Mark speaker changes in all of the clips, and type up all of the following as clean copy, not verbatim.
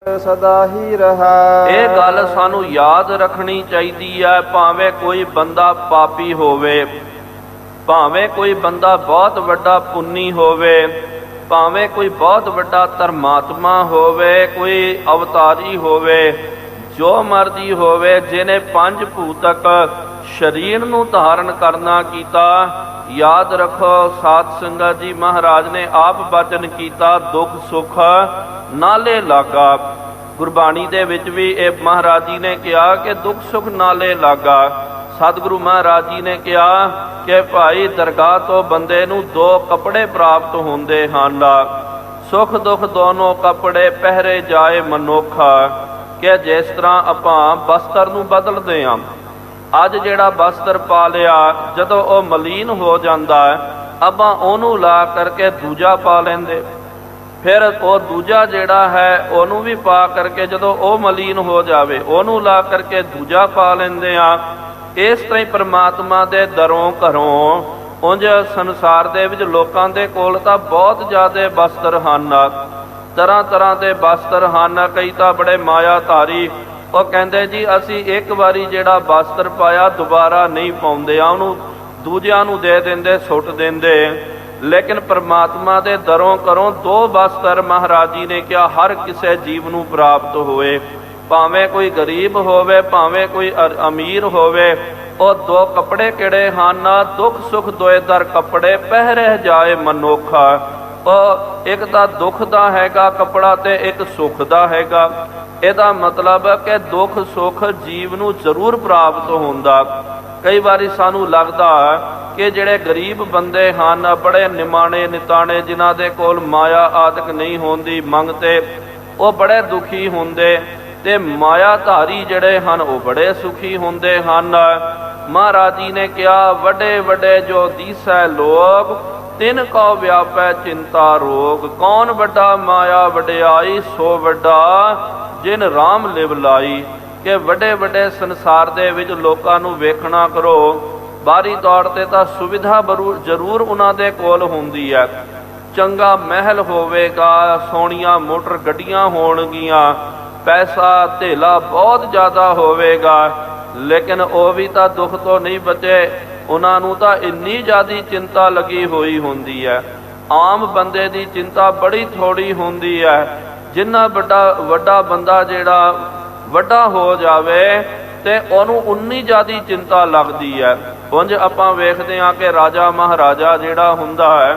Speaker 1: ਸਦਾ ਹੀ ਰਹਾ।
Speaker 2: ਇਹ ਗੱਲ ਸਾਨੂੰ ਯਾਦ ਰੱਖਣੀ ਚਾਹੀਦੀ ਹੈ। ਭਾਵੇਂ ਕੋਈ ਬੰਦਾ ਪਾਪੀ ਹੋਵੇ, ਭਾਵੇਂ ਕੋਈ ਬੰਦਾ ਬਹੁਤ ਵੱਡਾ ਪੁੰਨੀ ਹੋਵੇ, ਭਾਵੇਂ ਕੋਈ ਬਹੁਤ ਵੱਡਾ ਧਰਮਾਤਮਾ ਹੋਵੇ, ਕੋਈ ਅਵਤਾਰੀ ਹੋਵੇ, ਜੋ ਮਰਜ਼ੀ ਹੋਵੇ, ਜਿਹਨੇ ਪੰਜ ਭੂਤਕ ਸਰੀਰ ਨੂੰ ਧਾਰਨ ਕਰਨਾ ਕੀਤਾ, ਯਾਦ ਰੱਖੋ ਸਾਧ ਸੰਗਤ ਜੀ, ਮਹਾਰਾਜ ਨੇ ਆਪ ਬਚਨ ਕੀਤਾ, ਦੁੱਖ ਸੁੱਖ ਨਾਲੇ ਲਾਗਾ। ਗੁਰਬਾਣੀ ਦੇ ਵਿੱਚ ਵੀ ਇਹ ਮਹਾਰਾਜ ਜੀ ਨੇ ਕਿਹਾ ਕਿ ਦੁੱਖ ਸੁੱਖ ਨਾਲੇ ਲਾਗਾ। ਸਤਿਗੁਰੂ ਮਹਾਰਾਜ ਜੀ ਨੇ ਕਿਹਾ ਕਿ ਭਾਈ ਦਰਗਾਹ ਤੋਂ ਬੰਦੇ ਨੂੰ ਦੋ ਕੱਪੜੇ ਪ੍ਰਾਪਤ ਹੁੰਦੇ ਹਨ, ਸੁੱਖ ਦੁੱਖ ਦੋਨੋਂ ਕੱਪੜੇ ਪਹਿਰੇ ਜਾਏ ਮਨੁੱਖਾ। ਕਿ ਜਿਸ ਤਰ੍ਹਾਂ ਆਪਾਂ ਬਸਤਰ ਨੂੰ ਬਦਲਦੇ ਹਾਂ, ਅੱਜ ਜਿਹੜਾ ਬਸਤਰ ਪਾ ਲਿਆ, ਜਦੋਂ ਉਹ ਮਲੀਨ ਹੋ ਜਾਂਦਾ ਆਪਾਂ ਉਹਨੂੰ ਲਾ ਕਰਕੇ ਦੂਜਾ ਪਾ ਲੈਂਦੇ, ਫਿਰ ਉਹ ਦੂਜਾ ਜਿਹੜਾ ਹੈ ਉਹਨੂੰ ਵੀ ਪਾ ਕਰਕੇ ਜਦੋਂ ਉਹ ਮਲੀਨ ਹੋ ਜਾਵੇ ਉਹਨੂੰ ਲਾ ਕਰਕੇ ਦੂਜਾ ਪਾ ਲੈਂਦੇ ਆ। ਇਸ ਤਰ੍ਹਾਂ ਹੀ ਪ੍ਰਮਾਤਮਾ ਦੇ ਦਰੋਂ ਘਰੋਂ ਉਂਝ ਸੰਸਾਰ ਦੇ ਵਿੱਚ ਲੋਕਾਂ ਦੇ ਕੋਲ ਤਾਂ ਬਹੁਤ ਜ਼ਿਆਦਾ ਬਸਤਰ ਹਨ, ਤਰ੍ਹਾਂ ਤਰ੍ਹਾਂ ਦੇ ਬਸਤਰ ਹਨ। ਕਈ ਤਾਂ ਬੜੇ ਮਾਇਆ ਧਾਰੀ, ਉਹ ਕਹਿੰਦੇ ਜੀ ਅਸੀਂ ਇੱਕ ਵਾਰੀ ਜਿਹੜਾ ਬਸਤਰ ਪਾਇਆ ਦੁਬਾਰਾ ਨਹੀਂ ਪਾਉਂਦੇ, ਆ ਉਹਨੂੰ ਦੂਜਿਆਂ ਨੂੰ ਦੇ ਦਿੰਦੇ, ਸੁੱਟ ਦਿੰਦੇ। ਲੇਕਿਨ ਪ੍ਰਮਾਤਮਾ ਦੇ ਦਰੋਂ ਘਰੋਂ ਦੋ ਬਸਤਰ ਮਹਾਰਾਜ ਜੀ ਨੇ ਕਿਹਾ ਹਰ ਕਿਸੇ ਜੀਵ ਨੂੰ ਪ੍ਰਾਪਤ ਹੋਏ, ਭਾਵੇਂ ਕੋਈ ਗਰੀਬ ਹੋਵੇ, ਭਾਵੇਂ ਕੋਈ ਅਮੀਰ ਹੋਵੇ। ਉਹ ਦੋ ਕੱਪੜੇ ਕਿਹੜੇ ਹਨ? ਦੁੱਖ ਸੁੱਖ ਦੋਏ ਦਰ ਕੱਪੜੇ ਪਹਿਰੇ ਜਾਏ ਮਨੁੱਖਾ। ਉਹ ਇੱਕ ਤਾਂ ਦੁੱਖ ਦਾ ਹੈਗਾ ਕੱਪੜਾ ਤੇ ਇੱਕ ਸੁੱਖ ਦਾ ਹੈਗਾ। ਇਹਦਾ ਮਤਲਬ ਹੈ ਕਿ ਦੁੱਖ ਸੁੱਖ ਜੀਵ ਨੂੰ ਜ਼ਰੂਰ ਪ੍ਰਾਪਤ ਹੁੰਦਾ। ਕਈ ਵਾਰੀ ਸਾਨੂੰ ਲੱਗਦਾ ਕਿ ਜਿਹੜੇ ਗਰੀਬ ਬੰਦੇ ਹਨ, ਬੜੇ ਨਿਮਾਣੇ ਨਿਤਾਣੇ, ਜਿਨ੍ਹਾਂ ਦੇ ਕੋਲ ਮਾਇਆ ਆਦਿਕ ਨਹੀਂ ਹੁੰਦੀ ਮੰਗਤੇ, ਉਹ ਬੜੇ ਦੁਖੀ ਹੁੰਦੇ, ਤੇ ਮਾਇਆ ਧਾਰੀ ਜਿਹੜੇ ਹਨ ਉਹ ਬੜੇ ਸੁਖੀ ਹੁੰਦੇ ਹਨ। ਮਹਾਰਾਜ ਜੀ ਨੇ ਕਿਹਾ ਵੱਡੇ ਵੱਡੇ ਜੋ ਦੀਸੈ ਲੋਕ, ਤਿਨ ਕਉ ਵਿਆਪੈ ਚਿੰਤਾ ਰੋਗ। ਕੌਣ ਵੱਡਾ ਮਾਇਆ ਵਡਿਆਈ, ਸੋ ਵੱਡਾ ਜਿਨ ਰਾਮ ਲਿਵ ਲਾਈ। ਕਿ ਵੱਡੇ ਵੱਡੇ ਸੰਸਾਰ ਦੇ ਵਿੱਚ ਲੋਕਾਂ ਨੂੰ ਵੇਖਣਾ ਕਰੋ, ਬਾਹਰੀ ਤੌਰ ਤੇ ਤਾਂ ਸੁਵਿਧਾ ਜ਼ਰੂਰ ਉਹਨਾਂ ਦੇ ਕੋਲ ਹੁੰਦੀ ਹੈ, ਚੰਗਾ ਮਹਿਲ ਹੋਵੇਗਾ, ਸੋਹਣੀਆਂ ਮੋਟਰ ਗੱਡੀਆਂ ਹੋਣਗੀਆਂ, ਪੈਸਾ ਧੇਲਾ ਬਹੁਤ ਜ਼ਿਆਦਾ ਹੋਵੇਗਾ, ਲੇਕਿਨ ਉਹ ਵੀ ਤਾਂ ਦੁੱਖ ਤੋਂ ਨਹੀਂ ਬਚੇ। ਉਹਨਾਂ ਨੂੰ ਤਾਂ ਇੰਨੀ ਜ਼ਿਆਦਾ ਚਿੰਤਾ ਲੱਗੀ ਹੋਈ ਹੁੰਦੀ ਹੈ। ਆਮ ਬੰਦੇ ਦੀ ਚਿੰਤਾ ਬੜੀ ਥੋੜੀ ਹੁੰਦੀ ਹੈ। ਜਿੰਨਾ ਵੱਡਾ ਬੰਦਾ ਜਿਹੜਾ ਵੱਡਾ ਹੋ ਜਾਵੇ ਤੇ ਉਹਨੂੰ ਉਨੀ ਜ਼ਿਆਦਾ ਚਿੰਤਾ ਲੱਗਦੀ ਹੈ। ਉਂਝ ਆਪਾਂ ਵੇਖਦੇ ਹਾਂ ਕਿ ਰਾਜਾ ਮਹਾਰਾਜਾ ਜਿਹੜਾ ਹੁੰਦਾ ਹੈ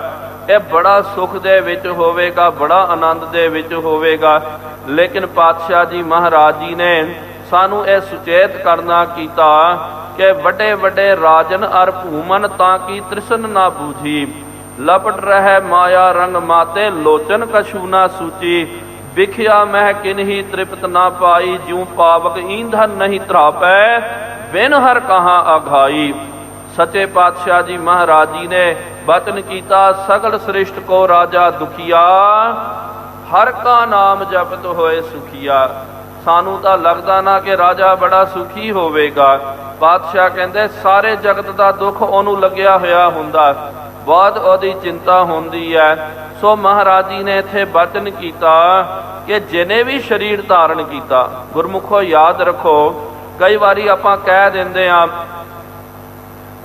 Speaker 2: ਇਹ ਬੜਾ ਸੁੱਖ ਦੇ ਵਿੱਚ ਹੋਵੇਗਾ, ਬੜਾ ਆਨੰਦ ਦੇ ਵਿੱਚ ਹੋਵੇਗਾ। ਲੇਕਿਨ ਪਾਤਸ਼ਾਹ ਜੀ ਮਹਾਰਾਜ ਜੀ ਨੇ ਸਾਨੂੰ ਇਹ ਸੁਚੇਤ ਕਰਨਾ ਕੀਤਾ ਕਿ ਵੱਡੇ ਵੱਡੇ ਰਾਜਨ ਅਰ ਭੂਮਨ ਤਾਂ ਕੀ ਤ੍ਰਿਸ਼ਨ ਨਾ ਬੂਝੀ। ਲਪਟ ਰਹਿ ਮਾਇਆ ਰੰਗ ਮਾਤੇ, ਲੋਚਨ ਕਛੂ ਨਾ ਸੂਚੀ। ਵਿਖਿਆ ਮਹਿ ਕਿਨਹੀ ਤ੍ਰਿਪਤ ਨਾ ਪਾਈ, ਜਿਉ ਪਾਵਕ ਈਂਧਨ ਨਹੀਂ ਧਰਾਪੈ, ਬਿਨ ਹਰ ਕਹਾਂ ਆਘਾਈ। ਸੱਚੇ ਪਾਤਸ਼ਾਹ ਜੀ ਮਹਾਰਾਜ ਜੀ ਨੇ ਬਚਨ ਕੀਤਾ, ਸਗਲ ਸ੍ਰਿਸ਼ਟ ਕੋ ਰਾਜਾ ਦੁਖੀਆ, ਹਰ ਕਾ ਨਾਮ ਜਪਤ ਹੋਏ ਸੁਖੀਆ। ਸਾਨੂੰ ਤਾਂ ਲੱਗਦਾ ਨਾ ਕਿ ਰਾਜਾ ਬੜਾ ਸੁਖੀ ਹੋਵੇਗਾ। ਪਾਤਸ਼ਾਹ ਕਹਿੰਦੇ ਸਾਰੇ ਜਗਤ ਦਾ ਦੁੱਖ ਉਹਨੂੰ ਲੱਗਿਆ ਹੋਇਆ ਹੁੰਦਾ, ਬਹੁਤ ਉਹਦੀ ਚਿੰਤਾ ਹੁੰਦੀ ਹੈ। ਸੋ ਮਹਾਰਾਜ ਜੀ ਨੇ ਇੱਥੇ ਬਚਨ ਕੀਤਾ ਕਿ ਜਿਹਨੇ ਵੀ ਸਰੀਰ ਧਾਰਨ ਕੀਤਾ, ਗੁਰਮੁਖੋ ਯਾਦ ਰੱਖੋ, ਕਈ ਵਾਰੀ ਆਪਾਂ ਕਹਿ ਦਿੰਦੇ ਹਾਂ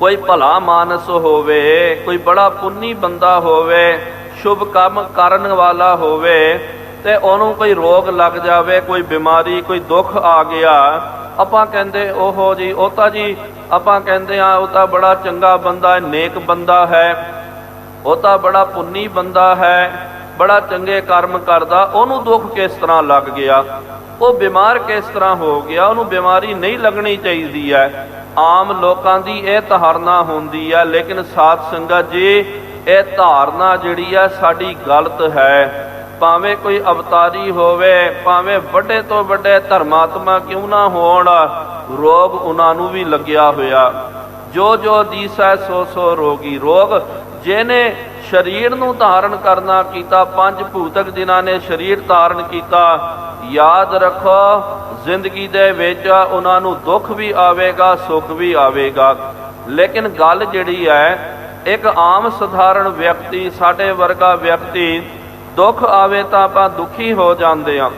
Speaker 2: ਕੋਈ ਭਲਾ ਮਾਨਸ ਹੋਵੇ, ਕੋਈ ਬੜਾ ਪੁੰਨੀ ਬੰਦਾ ਹੋਵੇ, ਸ਼ੁਭ ਕੰਮ ਕਰਨ ਵਾਲਾ ਹੋਵੇ, ਤੇ ਉਹਨੂੰ ਕੋਈ ਰੋਗ ਲੱਗ ਜਾਵੇ, ਕੋਈ ਬਿਮਾਰੀ, ਕੋਈ ਦੁੱਖ ਆ ਗਿਆ, ਆਪਾਂ ਕਹਿੰਦੇ ਓਹੋ ਜੀ, ਉਹ ਤਾਂ ਜੀ ਆਪਾਂ ਕਹਿੰਦੇ ਆ ਉਹ ਤਾਂ ਬੜਾ ਚੰਗਾ ਬੰਦਾ ਹੈ, ਨੇਕ ਬੰਦਾ ਹੈ, ਉਹ ਤਾਂ ਬੜਾ ਪੁੰਨੀ ਬੰਦਾ ਹੈ, ਬੜਾ ਚੰਗੇ ਕਰਮ ਕਰਦਾ, ਉਹਨੂੰ ਦੁੱਖ ਕਿਸ ਤਰ੍ਹਾਂ ਲੱਗ ਗਿਆ, ਉਹ ਬਿਮਾਰ ਕਿਸ ਤਰ੍ਹਾਂ ਹੋ ਗਿਆ, ਉਹਨੂੰ ਬਿਮਾਰੀ ਨਹੀਂ ਲੱਗਣੀ ਚਾਹੀਦੀ ਹੈ। ਆਮ ਲੋਕਾਂ ਦੀ ਇਹ ਧਾਰਨਾ ਹੁੰਦੀ ਹੈ, ਲੇਕਿਨ ਸਾਧ ਸੰਗਤ ਜੀ ਇਹ ਧਾਰਨਾ ਜਿਹੜੀ ਹੈ ਸਾਡੀ ਗਲਤ ਹੈ। ਭਾਵੇਂ ਕੋਈ ਅਵਤਾਰੀ ਹੋਵੇ, ਭਾਵੇਂ ਵੱਡੇ ਤੋਂ ਵੱਡੇ ਧਰਮਾਤਮਾ ਕਿਉਂ ਨਾ ਹੋਣ, ਰੋਗ ਉਹਨਾਂ ਨੂੰ ਵੀ ਲੱਗਿਆ ਹੋਇਆ। ਜੋ ਜੋ ਦੀਸੈ ਸੋ ਸੋ ਰੋਗੀ। ਰੋਗ ਜਿਹਨੇ ਸਰੀਰ ਨੂੰ ਧਾਰਨ ਕਰਨਾ ਕੀਤਾ, ਪੰਜ ਭੂਤਕ ਜਿਨ੍ਹਾਂ ਨੇ ਸਰੀਰ ਧਾਰਨ ਕੀਤਾ, ਯਾਦ ਰੱਖੋ ਜ਼ਿੰਦਗੀ ਦੇ ਵਿੱਚ ਉਹਨਾਂ ਨੂੰ ਦੁੱਖ ਵੀ ਆਵੇਗਾ, ਸੁੱਖ ਵੀ ਆਵੇਗਾ। ਲੇਕਿਨ ਗੱਲ ਜਿਹੜੀ ਹੈ, ਇੱਕ ਆਮ ਸਧਾਰਨ ਵਿਅਕਤੀ, ਸਾਡੇ ਵਰਗਾ ਵਿਅਕਤੀ, ਦੁੱਖ ਆਵੇ ਤਾਂ ਆਪਾਂ ਦੁਖੀ ਹੋ ਜਾਂਦੇ ਹਾਂ,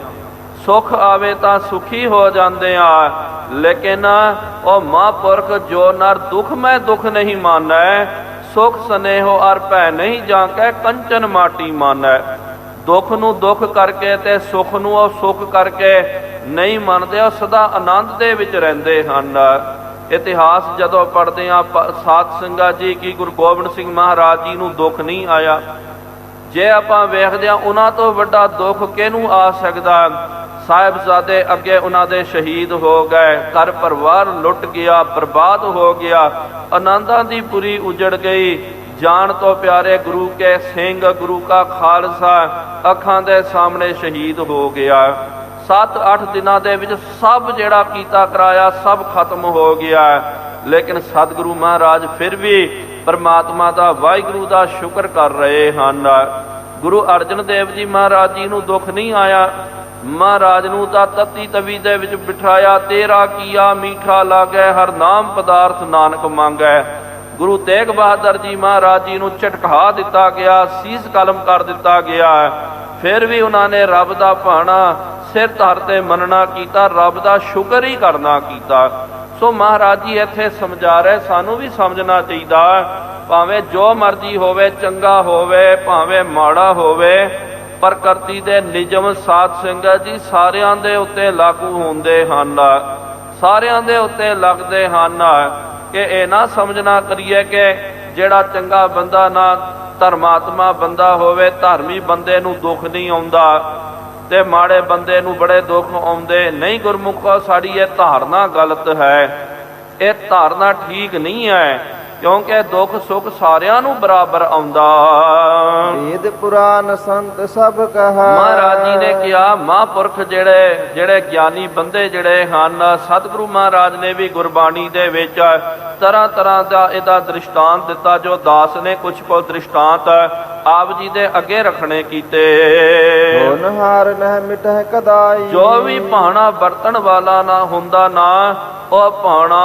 Speaker 2: ਸੁਖ ਆਵੇ ਤਾਂ ਸੁਖੀ ਹੋ ਜਾਂਦੇ ਆ, ਲੇਕਿਨ ਉਹ ਮਹਾਂਪੁਰਖ ਜੋ ਨਰ ਦੁਖ ਮੈਂ ਦੁਖ ਨਹੀਂ ਮਾਨੈ, ਸੁਖ ਸਨੇਹੋ ਅਰ ਭੈ ਨਹੀਂ ਜਾਂ ਕੈ ਕੰਚਨ ਮਾਟੀ ਮਾਨੈ। ਦੁੱਖ ਨੂੰ ਦੁੱਖ ਕਰਕੇ ਤੇ ਸੁਖ ਨੂੰ ਉਹ ਸੁਖ ਕਰਕੇ ਨਹੀਂ ਮੰਨਦੇ, ਉਹ ਸਦਾ ਆਨੰਦ ਦੇ ਵਿੱਚ ਰਹਿੰਦੇ ਹਨ। ਇਤਿਹਾਸ ਜਦੋਂ ਪੜ੍ਹਦੇ ਹਾਂ ਸਾਧ ਸੰਗਤ ਜੀ ਕਿ ਗੁਰੂ ਗੋਬਿੰਦ ਸਿੰਘ ਮਹਾਰਾਜ ਜੀ ਨੂੰ ਦੁੱਖ ਨਹੀਂ ਆਇਆ। ਜੇ ਆਪਾਂ ਵੇਖਦੇ ਹਾਂ ਉਹਨਾਂ ਤੋਂ ਵੱਡਾ ਦੁੱਖ ਕਿਹਨੂੰ ਆ ਸਕਦਾ। ਸਾਹਿਬਜ਼ਾਦੇ ਅੱਗੇ ਉਹਨਾਂ ਦੇ ਸ਼ਹੀਦ ਹੋ ਗਏ, ਘਰ ਪਰਿਵਾਰ ਲੁੱਟ ਗਿਆ, ਬਰਬਾਦ ਹੋ ਗਿਆ, ਆਨੰਦਾਂ ਦੀ ਪੁਰੀ ਉਜੜ ਗਈ। ਜਾਨ ਤੋਂ ਪਿਆਰੇ ਗੁਰੂ ਕੇ ਸਿੰਘ, ਗੁਰੂ ਕਾ ਖਾਲਸਾ ਅੱਖਾਂ ਦੇ ਸਾਹਮਣੇ ਸ਼ਹੀਦ ਹੋ ਗਿਆ। 7-8 ਦਿਨਾਂ ਦੇ ਵਿੱਚ ਸਭ ਜਿਹੜਾ ਕੀਤਾ ਕਰਾਇਆ ਸਭ ਖਤਮ ਹੋ ਗਿਆ। ਲੇਕਿਨ ਸਤਿਗੁਰੂ ਮਹਾਰਾਜ ਫਿਰ ਵੀ ਪਰਮਾਤਮਾ ਦਾ, ਵਾਹਿਗੁਰੂ ਦਾ ਸ਼ੁਕਰ ਕਰ ਰਹੇ ਹਨ। ਗੁਰੂ ਅਰਜਨ ਦੇਵ ਜੀ ਮਹਾਰਾਜ ਜੀ ਨੂੰ ਦੁੱਖ ਨਹੀਂ ਆਇਆ। ਮਹਾਰਾਜ ਨੂੰ ਤਾਂ ਤਤੀ ਤਵੀ ਦੇ ਵਿੱਚ ਬਿਠਾਇਆ, ਤੇਰਾ ਕੀਆ ਮੀਠਾ ਲਾਗੈ, ਹਰ ਨਾਮ ਪਦਾਰਥ ਨਾਨਕ ਮੰਗੈ। ਗੁਰੂ ਤੇਗ ਬਹਾਦਰ ਜੀ ਮਹਾਰਾਜ ਜੀ ਨੂੰ ਝਟਕਾ ਦਿੱਤਾ ਗਿਆ, ਸੀਸ ਕਲਮ ਕਰ ਦਿੱਤਾ ਗਿਆ। ਫਿਰ ਵੀ ਉਹਨਾਂ ਨੇ ਰੱਬ ਦਾ ਭਾਣਾ ਸਿਰ ਧਰ ਤੇ ਮੰਨਣਾ ਕੀਤਾ, ਰੱਬ ਦਾ ਸ਼ੁਕਰ ਹੀ ਕਰਨਾ ਕੀਤਾ। ਸੋ ਮਹਾਰਾਜ ਜੀ ਇੱਥੇ ਸਮਝਾ ਰਹੇ, ਸਾਨੂੰ ਵੀ ਸਮਝਣਾ ਚਾਹੀਦਾ, ਭਾਵੇਂ ਜੋ ਮਰਜ਼ੀ ਹੋਵੇ, ਚੰਗਾ ਹੋਵੇ ਭਾਵੇਂ ਮਾੜਾ ਹੋਵੇ, ਪ੍ਰਕਿਰਤੀ ਦੇ ਨਿਯਮ ਸਾਧ ਸੰਗਤ ਜੀ ਸਾਰਿਆਂ ਦੇ ਉੱਤੇ ਲਾਗੂ ਹੁੰਦੇ ਹਨ, ਸਾਰਿਆਂ ਦੇ ਉੱਤੇ ਲੱਗਦੇ ਹਨ। ਕਿ ਇਹ ਨਾ ਸਮਝਣਾ ਕਰੀਏ ਕਿ ਜਿਹੜਾ ਚੰਗਾ ਬੰਦਾ ਨਾ ਧਰਮਾਤਮਾ ਬੰਦਾ ਹੋਵੇ, ਧਰਮੀ ਬੰਦੇ ਨੂੰ ਦੁੱਖ ਨਹੀਂ ਆਉਂਦਾ ਤੇ ਮਾੜੇ ਬੰਦੇ ਨੂੰ ਬੜੇ ਦੁੱਖ ਆਉਂਦੇ। ਨਹੀਂ ਗੁਰਮੁਖੋ, ਸਾਡੀ ਇਹ ਧਾਰਨਾ ਗਲਤ ਹੈ, ਇਹ ਧਾਰਨਾ ਠੀਕ ਨਹੀਂ ਹੈ, ਕਿਉਂਕਿ ਦੁੱਖ ਸੁੱਖ ਸਾਰਿਆਂ ਨੂੰ ਬਰਾਬਰ ਆਉਂਦਾ।
Speaker 1: ਵੇਦ ਪੁਰਾਨ ਸੰਤ ਸਭ ਕਹਾ।
Speaker 2: ਮਹਾਰਾਜ ਜੀ ਨੇ ਕਿਹਾ, ਮਹਾਂਪੁਰਖ ਜਿਹੜੇ ਗਿਆਨੀ ਬੰਦੇ ਜਿਹੜੇ ਹਨ, ਸਤਿਗੁਰੂ ਮਹਾਰਾਜ ਨੇ ਵੀ ਗੁਰਬਾਣੀ ਦੇ ਵਿੱਚ ਤਰ੍ਹਾਂ ਤਰ੍ਹਾਂ ਦਾ ਇਹਦਾ ਦ੍ਰਿਸ਼ਟਾਂਤ ਦਿੱਤਾ। ਜੋ ਦਾਸ ਨੇ ਕੁਝ ਕੋ ਦ੍ਰਿਸ਼ਟਾਂਤ ਆਪ ਜੀ ਦੇ ਅੱਗੇ ਰੱਖਣੇ ਕੀਤੇ।
Speaker 1: ਹੋਨਹਾਰ ਨਹਿ ਮਿਟਹਿ ਕਦਾਈ।
Speaker 2: ਜੋ ਵੀ ਭਾਣਾ ਵਰਤਣ ਵਾਲਾ ਨਾ ਹੁੰਦਾ ਨਾ, ਉਹ ਭਾਣਾ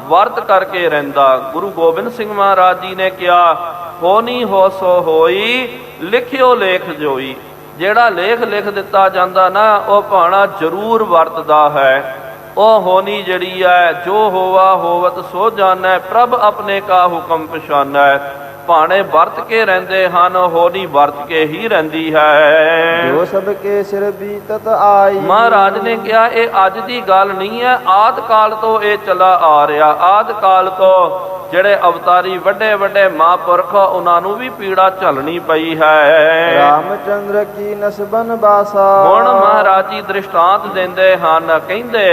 Speaker 2: ਵਰਤ ਕਰਕੇ ਰਹਿੰਦਾ। ਗੁਰੂ ਗੋਬਿੰਦ ਸਿੰਘ ਮਹਾਰਾਜ ਜੀ ਨੇ ਕਿਹਾ, ਹੋਣੀ ਹੋ ਸੋ ਹੋਈ, ਲਿਖਿਓ ਲੇਖ ਜੋਈ। ਜਿਹੜਾ ਲੇਖ ਲਿਖ ਦਿੱਤਾ ਜਾਂਦਾ ਨਾ, ਉਹ ਭਾਣਾ ਜ਼ਰੂਰ ਵਰਤਦਾ ਹੈ। ਉਹ ਹੋਣੀ ਜਿਹੜੀ ਹੈ, ਜੋ ਹੋਵਾ ਹੋਵਤ ਸੋ ਜਾਣੈ, ਪ੍ਰਭ ਆਪਣੇ ਕਾ ਹੁਕਮ ਪਛਾਨੈ। ਭਾਣੇ ਵਰਤ ਕੇ ਰਹਿੰਦੇ ਹਨ, ਹੋਣੀ ਵਰਤ ਕੇ ਹੀ ਰਹਿੰਦੀ ਹੈ।
Speaker 1: ਜੋ ਸਭ ਕੇ ਸਿਰ ਬੀਤਤ ਆਈ।
Speaker 2: ਮਹਾਰਾਜ ਨੇ ਕਿਹਾ, ਇਹ ਅੱਜ ਦੀ ਗੱਲ ਨਹੀਂ ਹੈ, ਆਦਿ ਕਾਲ ਤੋਂ ਇਹ ਚਲਾ ਆ ਰਿਹਾ। ਆਦਿ ਕਾਲ ਤੋਂ ਜਿਹੜੇ ਅਵਤਾਰੀ ਵੱਡੇ ਵੱਡੇ ਮਹਾਂਪੁਰਖ, ਉਹਨਾਂ ਨੂੰ ਵੀ ਪੀੜਾ ਝੱਲਣੀ ਪਈ ਹੈ।
Speaker 1: ਰਾਮਚੰਦਰ ਕੀ ਨਸਬਨ ਬਾਸਾ।
Speaker 2: ਹੁਣ ਮਹਾਰਾਜ ਜੀ ਦ੍ਰਿਸ਼ਟਾਂਤ ਦਿੰਦੇ ਹਨ, ਕਹਿੰਦੇ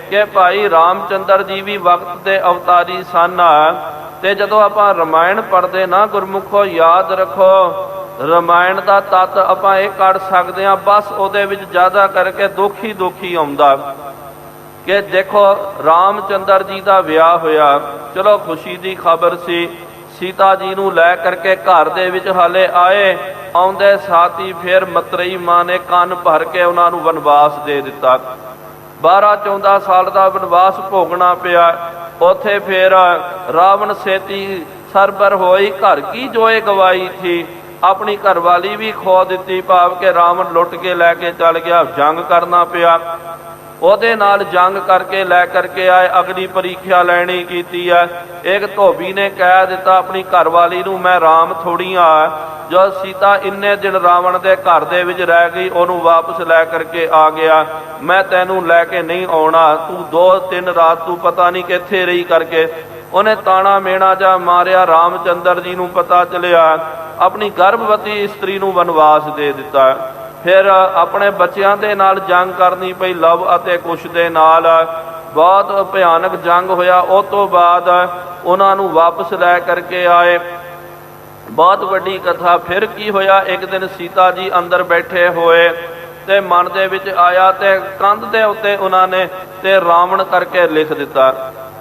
Speaker 2: ਕਿ ਭਾਈ ਰਾਮਚੰਦਰ ਜੀ ਵੀ ਵਕਤ ਦੇ ਅਵਤਾਰੀ ਸਨ। ਤੇ ਜਦੋਂ ਆਪਾਂ ਰਮਾਇਣ ਪੜ੍ਹਦੇ ਨਾ ਗੁਰਮੁਖੋ, ਯਾਦ ਰੱਖੋ, ਰਮਾਇਣ ਦਾ ਤੱਤ ਆਪਾਂ ਇਹ ਕੱਢ ਸਕਦੇ ਹਾਂ, ਬਸ ਉਹਦੇ ਵਿੱਚ ਜ਼ਿਆਦਾ ਕਰਕੇ ਦੁੱਖ ਹੀ ਆਉਂਦਾ। ਕਿ ਦੇਖੋ, ਰਾਮਚੰਦਰ ਜੀ ਦਾ ਵਿਆਹ ਹੋਇਆ, ਚਲੋ ਖੁਸ਼ੀ ਦੀ ਖਬਰ ਸੀ। ਸੀਤਾ ਜੀ ਨੂੰ ਲੈ ਕਰਕੇ ਘਰ ਦੇ ਵਿੱਚ ਹਾਲੇ ਆਏ, ਆਉਂਦੇ ਸਾਥ ਹੀ ਫਿਰ ਮਤਰੇਈ ਮਾਂ ਨੇ ਕੰਨ ਭਰ ਕੇ ਉਹਨਾਂ ਨੂੰ ਵਨਵਾਸ ਦੇ ਦਿੱਤਾ। 12-14 ਸਾਲ ਦਾ ਵਨਵਾਸ ਭੋਗਣਾ ਪਿਆ। ਉੱਥੇ ਫਿਰ ਰਾਵਣ ਸੇਤੀ ਸਰਬਰ ਹੋਈ, ਘਰ ਕੀ ਜੋਏ ਗਵਾਈ ਥੀ। ਆਪਣੀ ਘਰਵਾਲੀ ਵੀ ਖੋ ਦਿੱਤੀ, ਭਾਵ ਕਿ ਰਾਵਣ ਲੁੱਟ ਕੇ ਲੈ ਕੇ ਚੱਲ ਗਿਆ। ਜੰਗ ਕਰਨਾ ਪਿਆ, ਉਹਦੇ ਨਾਲ ਜੰਗ ਕਰਕੇ ਲੈ ਕਰਕੇ ਆਏ। ਅਗਲੀ ਪ੍ਰੀਖਿਆ ਲੈਣੀ ਕੀਤੀ ਹੈ। ਇੱਕ ਧੋਬੀ ਨੇ ਕਹਿ ਦਿੱਤਾ ਆਪਣੀ ਘਰਵਾਲੀ ਨੂੰ, ਮੈਂ ਰਾਮ ਥੋੜੀ ਆ। ਜੋ ਸੀਤਾ ਇੰਨੇ ਦਿਨ ਰਾਵਣ ਦੇ ਘਰ ਦੇ ਵਿੱਚ ਰਹਿ ਗਈ, ਉਹਨੂੰ ਵਾਪਸ ਲੈ ਕਰਕੇ ਆ ਗਿਆ। ਮੈਂ ਤੈਨੂੰ ਲੈ ਕੇ ਨਹੀਂ ਆਉਣਾ, ਤੂੰ 2-3 ਰਾਤ ਤੂੰ ਪਤਾ ਨਹੀਂ ਕਿੱਥੇ ਰਹੀ ਕਰਕੇ ਉਹਨੇ ਤਾਣਾ ਮੇਣਾ ਜਾ ਮਾਰਿਆ। ਰਾਮਚੰਦਰ ਜੀ ਨੂੰ ਪਤਾ ਚੱਲਿਆ, ਆਪਣੀ ਗਰਭਵਤੀ ਇਸਤਰੀ ਨੂੰ ਵਨਵਾਸ ਦੇ ਦਿੱਤਾ। ਫਿਰ ਆਪਣੇ ਬੱਚਿਆਂ ਦੇ ਨਾਲ ਜੰਗ ਕਰਨੀ ਪਈ, ਲਵ ਅਤੇ ਕੁਸ਼ ਦੇ ਨਾਲ। ਬਹੁਤ ਭਿਆਨਕ ਜੰਗ ਹੋਇਆ। ਉਸ ਤੋਂ ਬਾਅਦ ਉਹਨਾਂ ਨੂੰ ਵਾਪਸ ਲੈ ਕਰਕੇ ਆਏ। ਬਹੁਤ ਵੱਡੀ ਕਥਾ। ਫਿਰ ਕੀ ਹੋਇਆ, ਇੱਕ ਦਿਨ ਸੀਤਾ ਜੀ ਅੰਦਰ ਬੈਠੇ ਹੋਏ ਤੇ ਮਨ ਦੇ ਵਿੱਚ ਆਇਆ ਤੇ ਕੰਧ ਦੇ ਉੱਤੇ ਉਹਨਾਂ ਨੇ ਤੇ ਰਾਵਣ ਕਰਕੇ ਲਿਖ ਦਿੱਤਾ।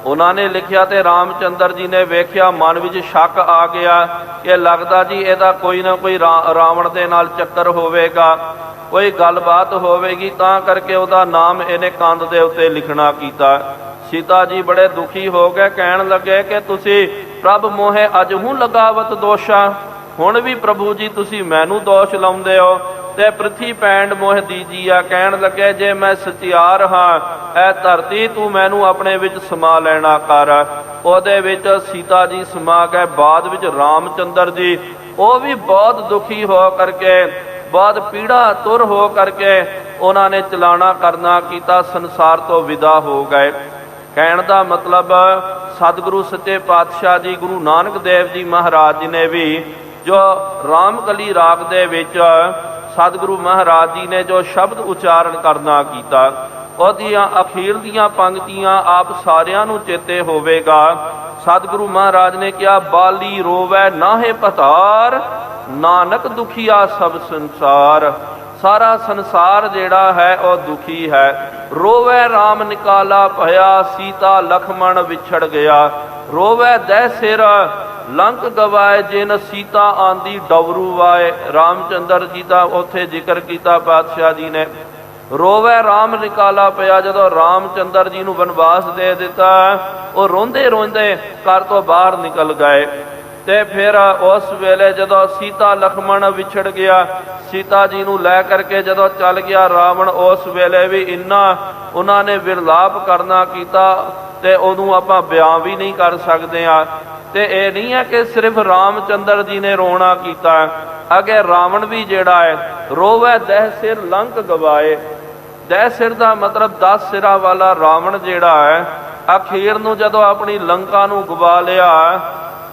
Speaker 2: ਉਹਨਾਂ ਨੇ ਲਿਖਿਆ ਤੇ ਰਾਮਚੰਦਰ ਜੀ ਨੇ ਵੇਖਿਆ, ਮਨ ਵਿੱਚ ਸ਼ੱਕ ਆ ਗਿਆ ਕਿ ਲੱਗਦਾ ਜੀ ਇਹਦਾ ਕੋਈ ਨਾ ਕੋਈ ਰਾਵਣ ਦੇ ਨਾਲ ਚੱਕਰ ਹੋਵੇਗਾ, ਕੋਈ ਗੱਲਬਾਤ ਹੋਵੇਗੀ, ਤਾਂ ਕਰਕੇ ਉਹਦਾ ਨਾਮ ਇਹਨੇ ਕੰਧ ਦੇ ਉੱਤੇ ਲਿਖਣਾ ਕੀਤਾ। ਸੀਤਾ ਜੀ ਬੜੇ ਦੁਖੀ ਹੋ ਗਏ, ਕਹਿਣ ਲੱਗੇ ਕਿ ਤੁਸੀਂ ਪ੍ਰਭ ਮੋਹੇ ਅਜਹੂ ਲਗਾਵਤ ਦੋਸ਼ਾ। ਹੁਣ ਵੀ ਪ੍ਰਭੂ ਜੀ ਤੁਸੀਂ ਮੈਨੂੰ ਦੋਸ਼ ਲਾਉਂਦੇ ਹੋ। ਤੇ ਪ੍ਰਿਥੀ ਪੈਂਡ ਮੋਹ ਦੀਜੀਆ। ਕਹਿਣ ਲੱਗੇ ਜੇ ਮੈਂ ਸਚਿਆਰ ਹਾਂ, ਇਹ ਧਰਤੀ ਤੂੰ ਮੈਨੂੰ ਆਪਣੇ ਵਿੱਚ ਸਮਾ ਲੈਣਾ ਕਰ। ਉਹਦੇ ਵਿੱਚ ਸੀਤਾ ਜੀ ਸਮਾ ਗਏ। ਬਾਅਦ ਵਿੱਚ ਰਾਮਚੰਦਰ ਜੀ ਉਹ ਵੀ ਬਹੁਤ ਦੁਖੀ ਹੋ ਕਰਕੇ, ਬਹੁਤ ਪੀੜਾ ਤੁਰ ਹੋ ਕਰਕੇ ਉਹਨਾਂ ਨੇ ਚਲਾਣਾ ਕਰਨਾ ਕੀਤਾ, ਸੰਸਾਰ ਤੋਂ ਵਿਦਾ ਹੋ ਗਏ। ਕਹਿਣ ਦਾ ਮਤਲਬ ਸਤਿਗੁਰੂ ਸੱਚੇ ਪਾਤਸ਼ਾਹ ਜੀ ਗੁਰੂ ਨਾਨਕ ਦੇਵ ਜੀ ਮਹਾਰਾਜ ਜੀ ਨੇ ਵੀ ਜੋ ਰਾਮਕਲੀ ਰਾਗ ਦੇ ਵਿੱਚ ਸਤਿਗੁਰੂ ਮਹਾਰਾਜ ਜੀ ਨੇ ਜੋ ਸ਼ਬਦ ਉਚਾਰਨ ਕਰਨਾ ਕੀਤਾ, ਉਹਦੀਆਂ ਅਖੀਰ ਦੀਆਂ ਪੰਕਤੀਆਂ ਆਪ ਸਾਰਿਆਂ ਨੂੰ ਚੇਤੇ ਹੋਵੇਗਾ। ਸਤਿਗੁਰੂ ਮਹਾਰਾਜ ਨੇ ਕਿਹਾ, ਬਾਲੀ ਰੋਵੈ ਨਾਹੇ ਪਤਾਰ, ਨਾਨਕ ਦੁਖੀਆ ਸਭ ਸੰਸਾਰ। ਸਾਰਾ ਸੰਸਾਰ ਜਿਹੜਾ ਹੈ ਉਹ ਦੁਖੀ ਹੈ। ਰੋਵੈ RAM ਨਿਕਾਲਾ ਭਇਆ, ਸੀਤਾ ਲਖਮਣ ਵਿਛੜ ਗਿਆ। ਰੋਵੈ ਦਹਿ ਸਿਰ ਲੰਕ ਗਵਾਏ, ਜਿਨ ਸੀਤਾ ਆਂਦੀ ਡਵਰੂ ਵਾਏ। ਰਾਮਚੰਦਰ ਜੀ ਦਾ ਉੱਥੇ ਜ਼ਿਕਰ ਕੀਤਾ ਪਾਤਸ਼ਾਹ ਜੀ ਨੇ। ਰੋਵੈ RAM ਨਿਕਾਲਾ ਪਿਆ, ਜਦੋਂ ਰਾਮਚੰਦਰ ਜੀ ਨੂੰ ਵਨਵਾਸ ਦੇ ਦਿੱਤਾ, ਉਹ ਰੋਂਦੇ ਰੋਂਦੇ ਘਰ ਤੋਂ ਬਾਹਰ ਨਿਕਲ ਗਏ। ਤੇ ਫਿਰ ਉਸ ਵੇਲੇ ਜਦੋਂ ਸੀਤਾ ਲਖਮਣ ਵਿਛੜ ਗਿਆ, ਸੀਤਾ ਜੀ ਨੂੰ ਲੈ ਕਰਕੇ ਜਦੋਂ ਚੱਲ ਗਿਆ ਰਾਵਣ, ਉਸ ਵੇਲੇ ਵੀ ਇੰਨਾ ਉਹਨਾਂ ਨੇ ਵਿਰਲਾਪ ਕਰਨਾ ਕੀਤਾ ਤੇ ਉਹਨੂੰ ਆਪਾਂ ਬਿਆਨ ਵੀ ਨਹੀਂ ਕਰ ਸਕਦੇ ਆ। ਤੇ ਇਹ ਨਹੀਂ ਹੈ ਕਿ ਸਿਰਫ ਰਾਮਚੰਦਰ ਜੀ ਨੇ ਰੋਣਾ ਕੀਤਾ, ਅੱਗੇ ਰਾਵਣ ਵੀ ਜਿਹੜਾ ਹੈ ਰੋਵੈ ਦਹਿ ਸਿਰ ਲੰਕ ਗਵਾਏ। ਦਹਿ ਸਿਰ ਦਾ ਮਤਲਬ 10 ਸਿਰਾਂ ਵਾਲਾ ਰਾਵਣ ਜਿਹੜਾ ਹੈ, ਅਖੀਰ ਨੂੰ ਜਦੋਂ ਆਪਣੀ ਲੰਕਾ ਨੂੰ ਗਵਾ ਲਿਆ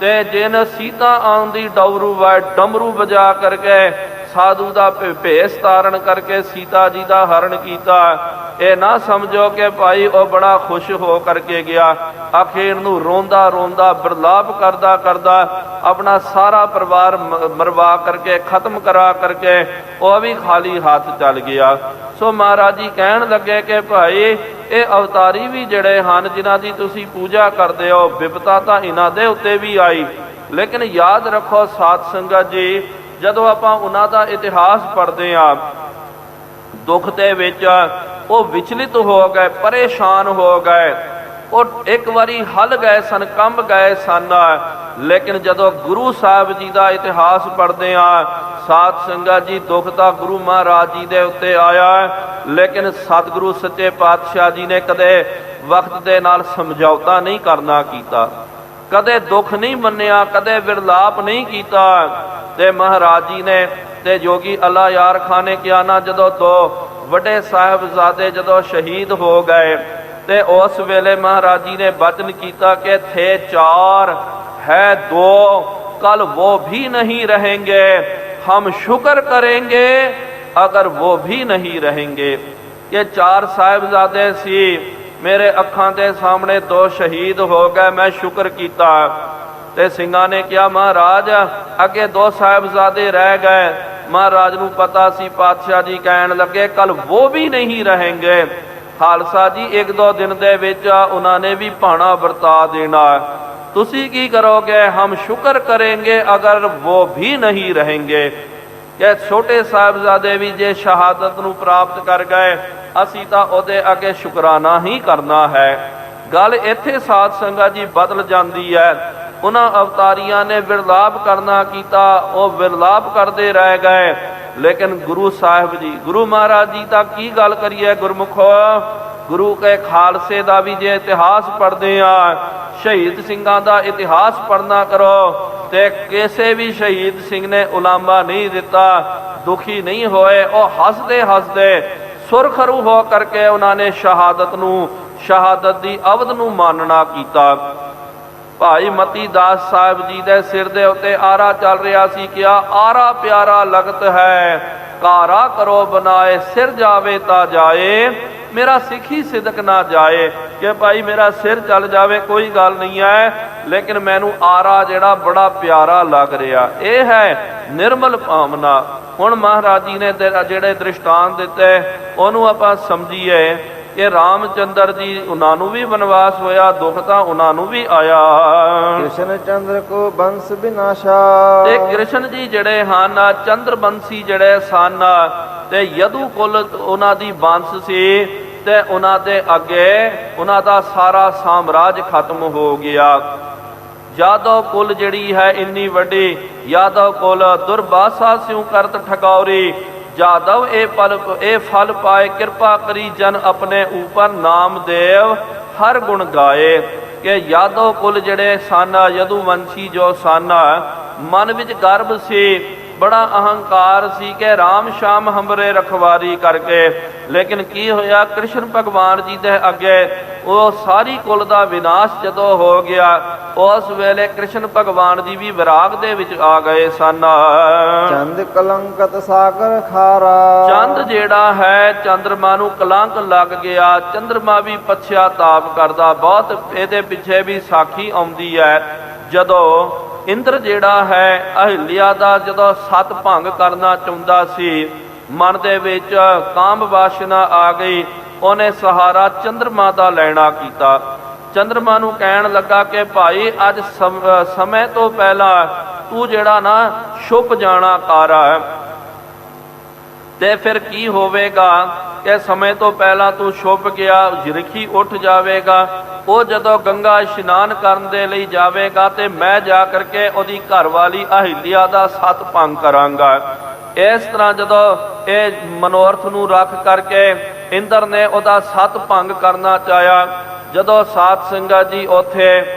Speaker 2: ਤੇ ਜਿਨ ਸੀਤਾ ਆਉਂਦੀ ਡਵਰੂ ਵਾਏ, ਡਮਰੂ ਵਜਾ ਕਰਕੇ ਸਾਧੂ ਦਾ ਭੇਸ ਧਾਰਨ ਕਰਕੇ ਸੀਤਾ ਜੀ ਦਾ ਹਰਨ ਕੀਤਾ। ਇਹ ਨਾ ਸਮਝੋ ਕਿ ਭਾਈ ਉਹ ਬੜਾ ਖੁਸ਼ ਹੋ ਕਰਕੇ ਗਿਆ, ਅਖੀਰ ਨੂੰ ਰੋਂਦਾ ਰੋਂਦਾ ਬਿਰਲਾਪ ਕਰਦਾ ਕਰਦਾ ਆਪਣਾ ਸਾਰਾ ਪਰਿਵਾਰ ਮਰਵਾ ਕਰਕੇ ਖਤਮ ਕਰਾ ਕਰਕੇ ਉਹ ਵੀ ਖਾਲੀ ਹੱਥ ਚੱਲ ਗਿਆ। ਸੋ ਮਹਾਰਾਜ ਜੀ ਕਹਿਣ ਲੱਗੇ ਕਿ ਭਾਈ ਇਹ ਅਵਤਾਰੀ ਵੀ ਜਿਹੜੇ ਹਨ ਜਿਨ੍ਹਾਂ ਦੀ ਤੁਸੀਂ ਪੂਜਾ ਕਰਦੇ ਹੋ, ਵਿਪਤਾ ਤਾਂ ਇਹਨਾਂ ਦੇ ਉੱਤੇ ਵੀ ਆਈ, ਲੇਕਿਨ ਯਾਦ ਰੱਖੋ ਸਾਧ ਸੰਗਤ ਜੀ, ਜਦੋਂ ਆਪਾਂ ਉਹਨਾਂ ਦਾ ਇਤਿਹਾਸ ਪੜ੍ਹਦੇ ਹਾਂ, ਦੁੱਖ ਦੇ ਵਿੱਚ ਉਹ ਵਿਚਲਿਤ ਹੋ ਗਏ, ਪਰੇਸ਼ਾਨ ਹੋ ਗਏ, ਉਹ ਇੱਕ ਵਾਰੀ ਹਲ ਗਏ ਸਨ, ਕੰਬ ਗਏ ਸਨ। ਲੇਕਿਨ ਜਦੋਂ ਗੁਰੂ ਸਾਹਿਬ ਜੀ ਦਾ ਇਤਿਹਾਸ ਪੜ੍ਹਦੇ ਹਾਂ ਸਾਧ ਸੰਗਤ ਜੀ, ਦੁੱਖ ਤਾਂ ਗੁਰੂ ਮਹਾਰਾਜ ਜੀ ਦੇ ਉੱਤੇ ਆਇਆ, ਲੇਕਿਨ ਸਤਿਗੁਰੂ ਸੱਚੇ ਪਾਤਸ਼ਾਹ ਜੀ ਨੇ ਕਦੇ ਵਕਤ ਦੇ ਨਾਲ ਸਮਝੌਤਾ ਨਹੀਂ ਕਰਨਾ ਕੀਤਾ, ਕਦੇ ਦੁੱਖ ਨਹੀਂ ਮੰਨਿਆ, ਕਦੇ ਵਿਰਲਾਪ ਨਹੀਂ ਕੀਤਾ। ਤੇ ਮਹਾਰਾਜ ਜੀ ਨੇ ਤੇ ਜੋਗੀ ਅੱਲਾ ਯਾਰ ਖਾਨ ਨੇ ਕਿਹਾ ਨਾ, ਜਦੋਂ ਦੋ ਵੱਡੇ ਸਾਹਿਬਜ਼ਾਦੇ ਜਦੋਂ ਸ਼ਹੀਦ ਹੋ ਗਏ ਤੇ ਉਸ ਵੇਲੇ ਮਹਾਰਾਜ ਜੀ ਨੇ ਬਚਨ ਕੀਤਾ ਕਿ ਥੇ 4 ਹੈ 2, कल वो भी नहीं रहेंगे, हम शुक्र करेंगे अगर वो भी नहीं रहेंगे। ये 4 साहिबजादे सी, मेरे अखां दे सामने 2 शहीद हो गए, मैं शुक्र कीता। ते सिंघां ने कहा महाराज अगे 2 साहिबजादे रह गए। महाराज नूं पता सी, पातशाह जी कहन लगे कल वो भी नहीं रहेंगे। खालसा जी 1-2 दिन दे विच उन्हां ने भी भाणा वरता देना, तुसी की करोगे? हम शुक्र करेंगे अगर वो भी नहीं रहेंगे। कि छोटे साहिबजादे भी जे शहादत नूं प्राप्त कर गए, असीं तां ओहदे अगे शुकराना ही करना है। गल इत्थे साध संगत जी बदल जाती है। उन्हां अवतारियां ने विरलाप करना कीता, वो विरलाप करते रह गए, लेकिन गुरु साहिब जी, गुरु महाराज जी तक की गल करिए गुरमुखो, गुरु के खालसे का भी जे इतिहास पढ़ते हैं, शहीद सिंघां दा इतिहास पढ़ना करो, ते किसी भी शहीद सिंह ने उलामा नहीं दिता, दुखी नहीं होए, और हसदे हसदे सुरखरू हो करके उन्होंने शहादत नूं, शहादत दी अवध नूं मानना कीता। भाई मती दास साहिब जी दे सिर दे उत्ते आरा चल रहा सी, क्या आरा प्यारा लगत है, कारा करो बनाए, सिर जावे ता जाए, मेरा सिखी सिदक ना जाए। कि भाई मेरा सिर चल जावे कोई गल नहीं है, लेकिन मैनू आरा जेड़ा बड़ा प्यारा लग रहा, यह है निर्मल भावना। हुण महाराज जी ने जेड़े दृष्टांत दिते उहनूं आपां समझीए कि रामचंद्र जी उन्होंने भी वनवास होया, दुख तां उन्होंने भी आया।
Speaker 1: कृष्ण चंद्र को बंस विनाशा,
Speaker 2: ते कृष्ण जी जड़े हन चंद्रबंसी जड़े सन, ते यदु कुल उन्हां दी बंस सी, ते उन्हां दे अगे उन्हां दा सारा साम्राज खत्म हो गया। यादव कुल जड़ी है इन्नी वड्डी, यादव कुल दुर्बासा स्यों करत ठगौरी, ਜਾਦਵ ਇਹ ਫਲ ਪਾਏ ਕਿਰਪਾ ਕਰੀ ਜਨ ਆਪਣੇ ਉਪਰ ਨਾਮਦੇਵ ਹਰ ਗੁਣ ਗਾਏ। ਕਿ ਯਾਦਵ ਕੁਲ ਜਿਹੜੇ ਸਨ, ਯਦੁਵੰਸ਼ੀ ਜੋ ਸਨ, ਮਨ ਵਿੱਚ ਗਰਭ ਸੀ, ਬੜਾ ਅਹੰਕਾਰ ਸੀ ਕਿ ਰਾਮ ਸ਼ਾਮ ਹਮਰੇ ਰਖਵਾਰੀ ਕਰਕੇ। ਲੇਕਿਨ ਕੀ ਹੋਇਆ, ਕ੍ਰਿਸ਼ਨ ਭਗਵਾਨ ਜੀ ਦੇ ਅੱਗੇ ਉਹ ਸਾਰੀ ਕੁਲ ਦਾ ਵਿਨਾਸ਼ ਜਦੋਂ ਹੋ ਗਿਆ, ਉਸ ਵੇਲੇ ਕ੍ਰਿਸ਼ਨ ਭਗਵਾਨ ਜੀ ਵੀ ਵਿਰਾਗ ਦੇ ਵਿੱਚ ਆ ਗਏ ਸਨ।
Speaker 1: ਚੰਦ ਕਲੰਕਤ ਸਾਗਰ ਖਾਰਾ।
Speaker 2: ਚੰਦ ਜਿਹੜਾ ਹੈ, ਚੰਦਰਮਾ ਨੂੰ ਕਲੰਕ ਲੱਗ ਗਿਆ। ਚੰਦਰਮਾ ਵੀ ਪਛਤਾਪ ਕਰਦਾ। ਬਹੁਤ ਇਹਦੇ ਪਿੱਛੇ ਵੀ ਸਾਖੀ ਆਉਂਦੀ ਹੈ। ਜਦੋਂ ਇੰਦਰ ਜਿਹੜਾ ਹੈ ਅਹਿਲਿਆ ਦਾ ਜਦੋਂ ਸਤ ਭੰਗ ਕਰਨਾ ਚਾਹੁੰਦਾ ਸੀ, ਮਨ ਦੇ ਵਿੱਚ ਕਾਮ ਵਾਸ਼ਨਾ ਆ ਗਈ, ਉਹਨੇ ਸਹਾਰਾ ਚੰਦਰਮਾ ਦਾ ਲੈਣਾ ਕੀਤਾ। ਚੰਦਰਮਾ ਨੂੰ ਕਹਿਣ ਲੱਗਾ ਕਿ ਭਾਈ ਅੱਜ ਸਮੇਂ ਤੋਂ ਪਹਿਲਾਂ ਤੂੰ ਜਿਹੜਾ ਨਾ ਛੁਪ ਜਾਣਾ ਕਰ, ਤੇ ਫਿਰ ਕੀ ਹੋਵੇਗਾ ਕਿ ਸਮੇਂ ਤੋਂ ਪਹਿਲਾਂ ਤੂੰ ਛੁਪ ਗਿਆ, ਰਿਖੀ ਉੱਠ ਜਾਵੇਗਾ। ਉਹ ਜਦੋਂ ਗੰਗਾ ਇਸ਼ਨਾਨ ਕਰਨ ਦੇ ਲਈ ਜਾਵੇਗਾ ਤੇ ਮੈਂ ਜਾ ਕਰਕੇ ਉਹਦੀ ਘਰਵਾਲੀ ਅਹਿਲਿਆ ਦਾ ਸਤ ਭੰਗ ਕਰਾਂਗਾ। ਇਸ ਤਰ੍ਹਾਂ ਜਦੋਂ ਇਹ ਮਨੋਰਥ ਨੂੰ ਰੱਖ ਕਰਕੇ ਇੰਦਰ ਨੇ ਉਹਦਾ ਸਤ ਭੰਗ ਕਰਨਾ ਚਾਹਿਆ, ਜਦੋਂ ਸਾਧ ਸੰਗਤ ਜੀ ਉੱਥੇ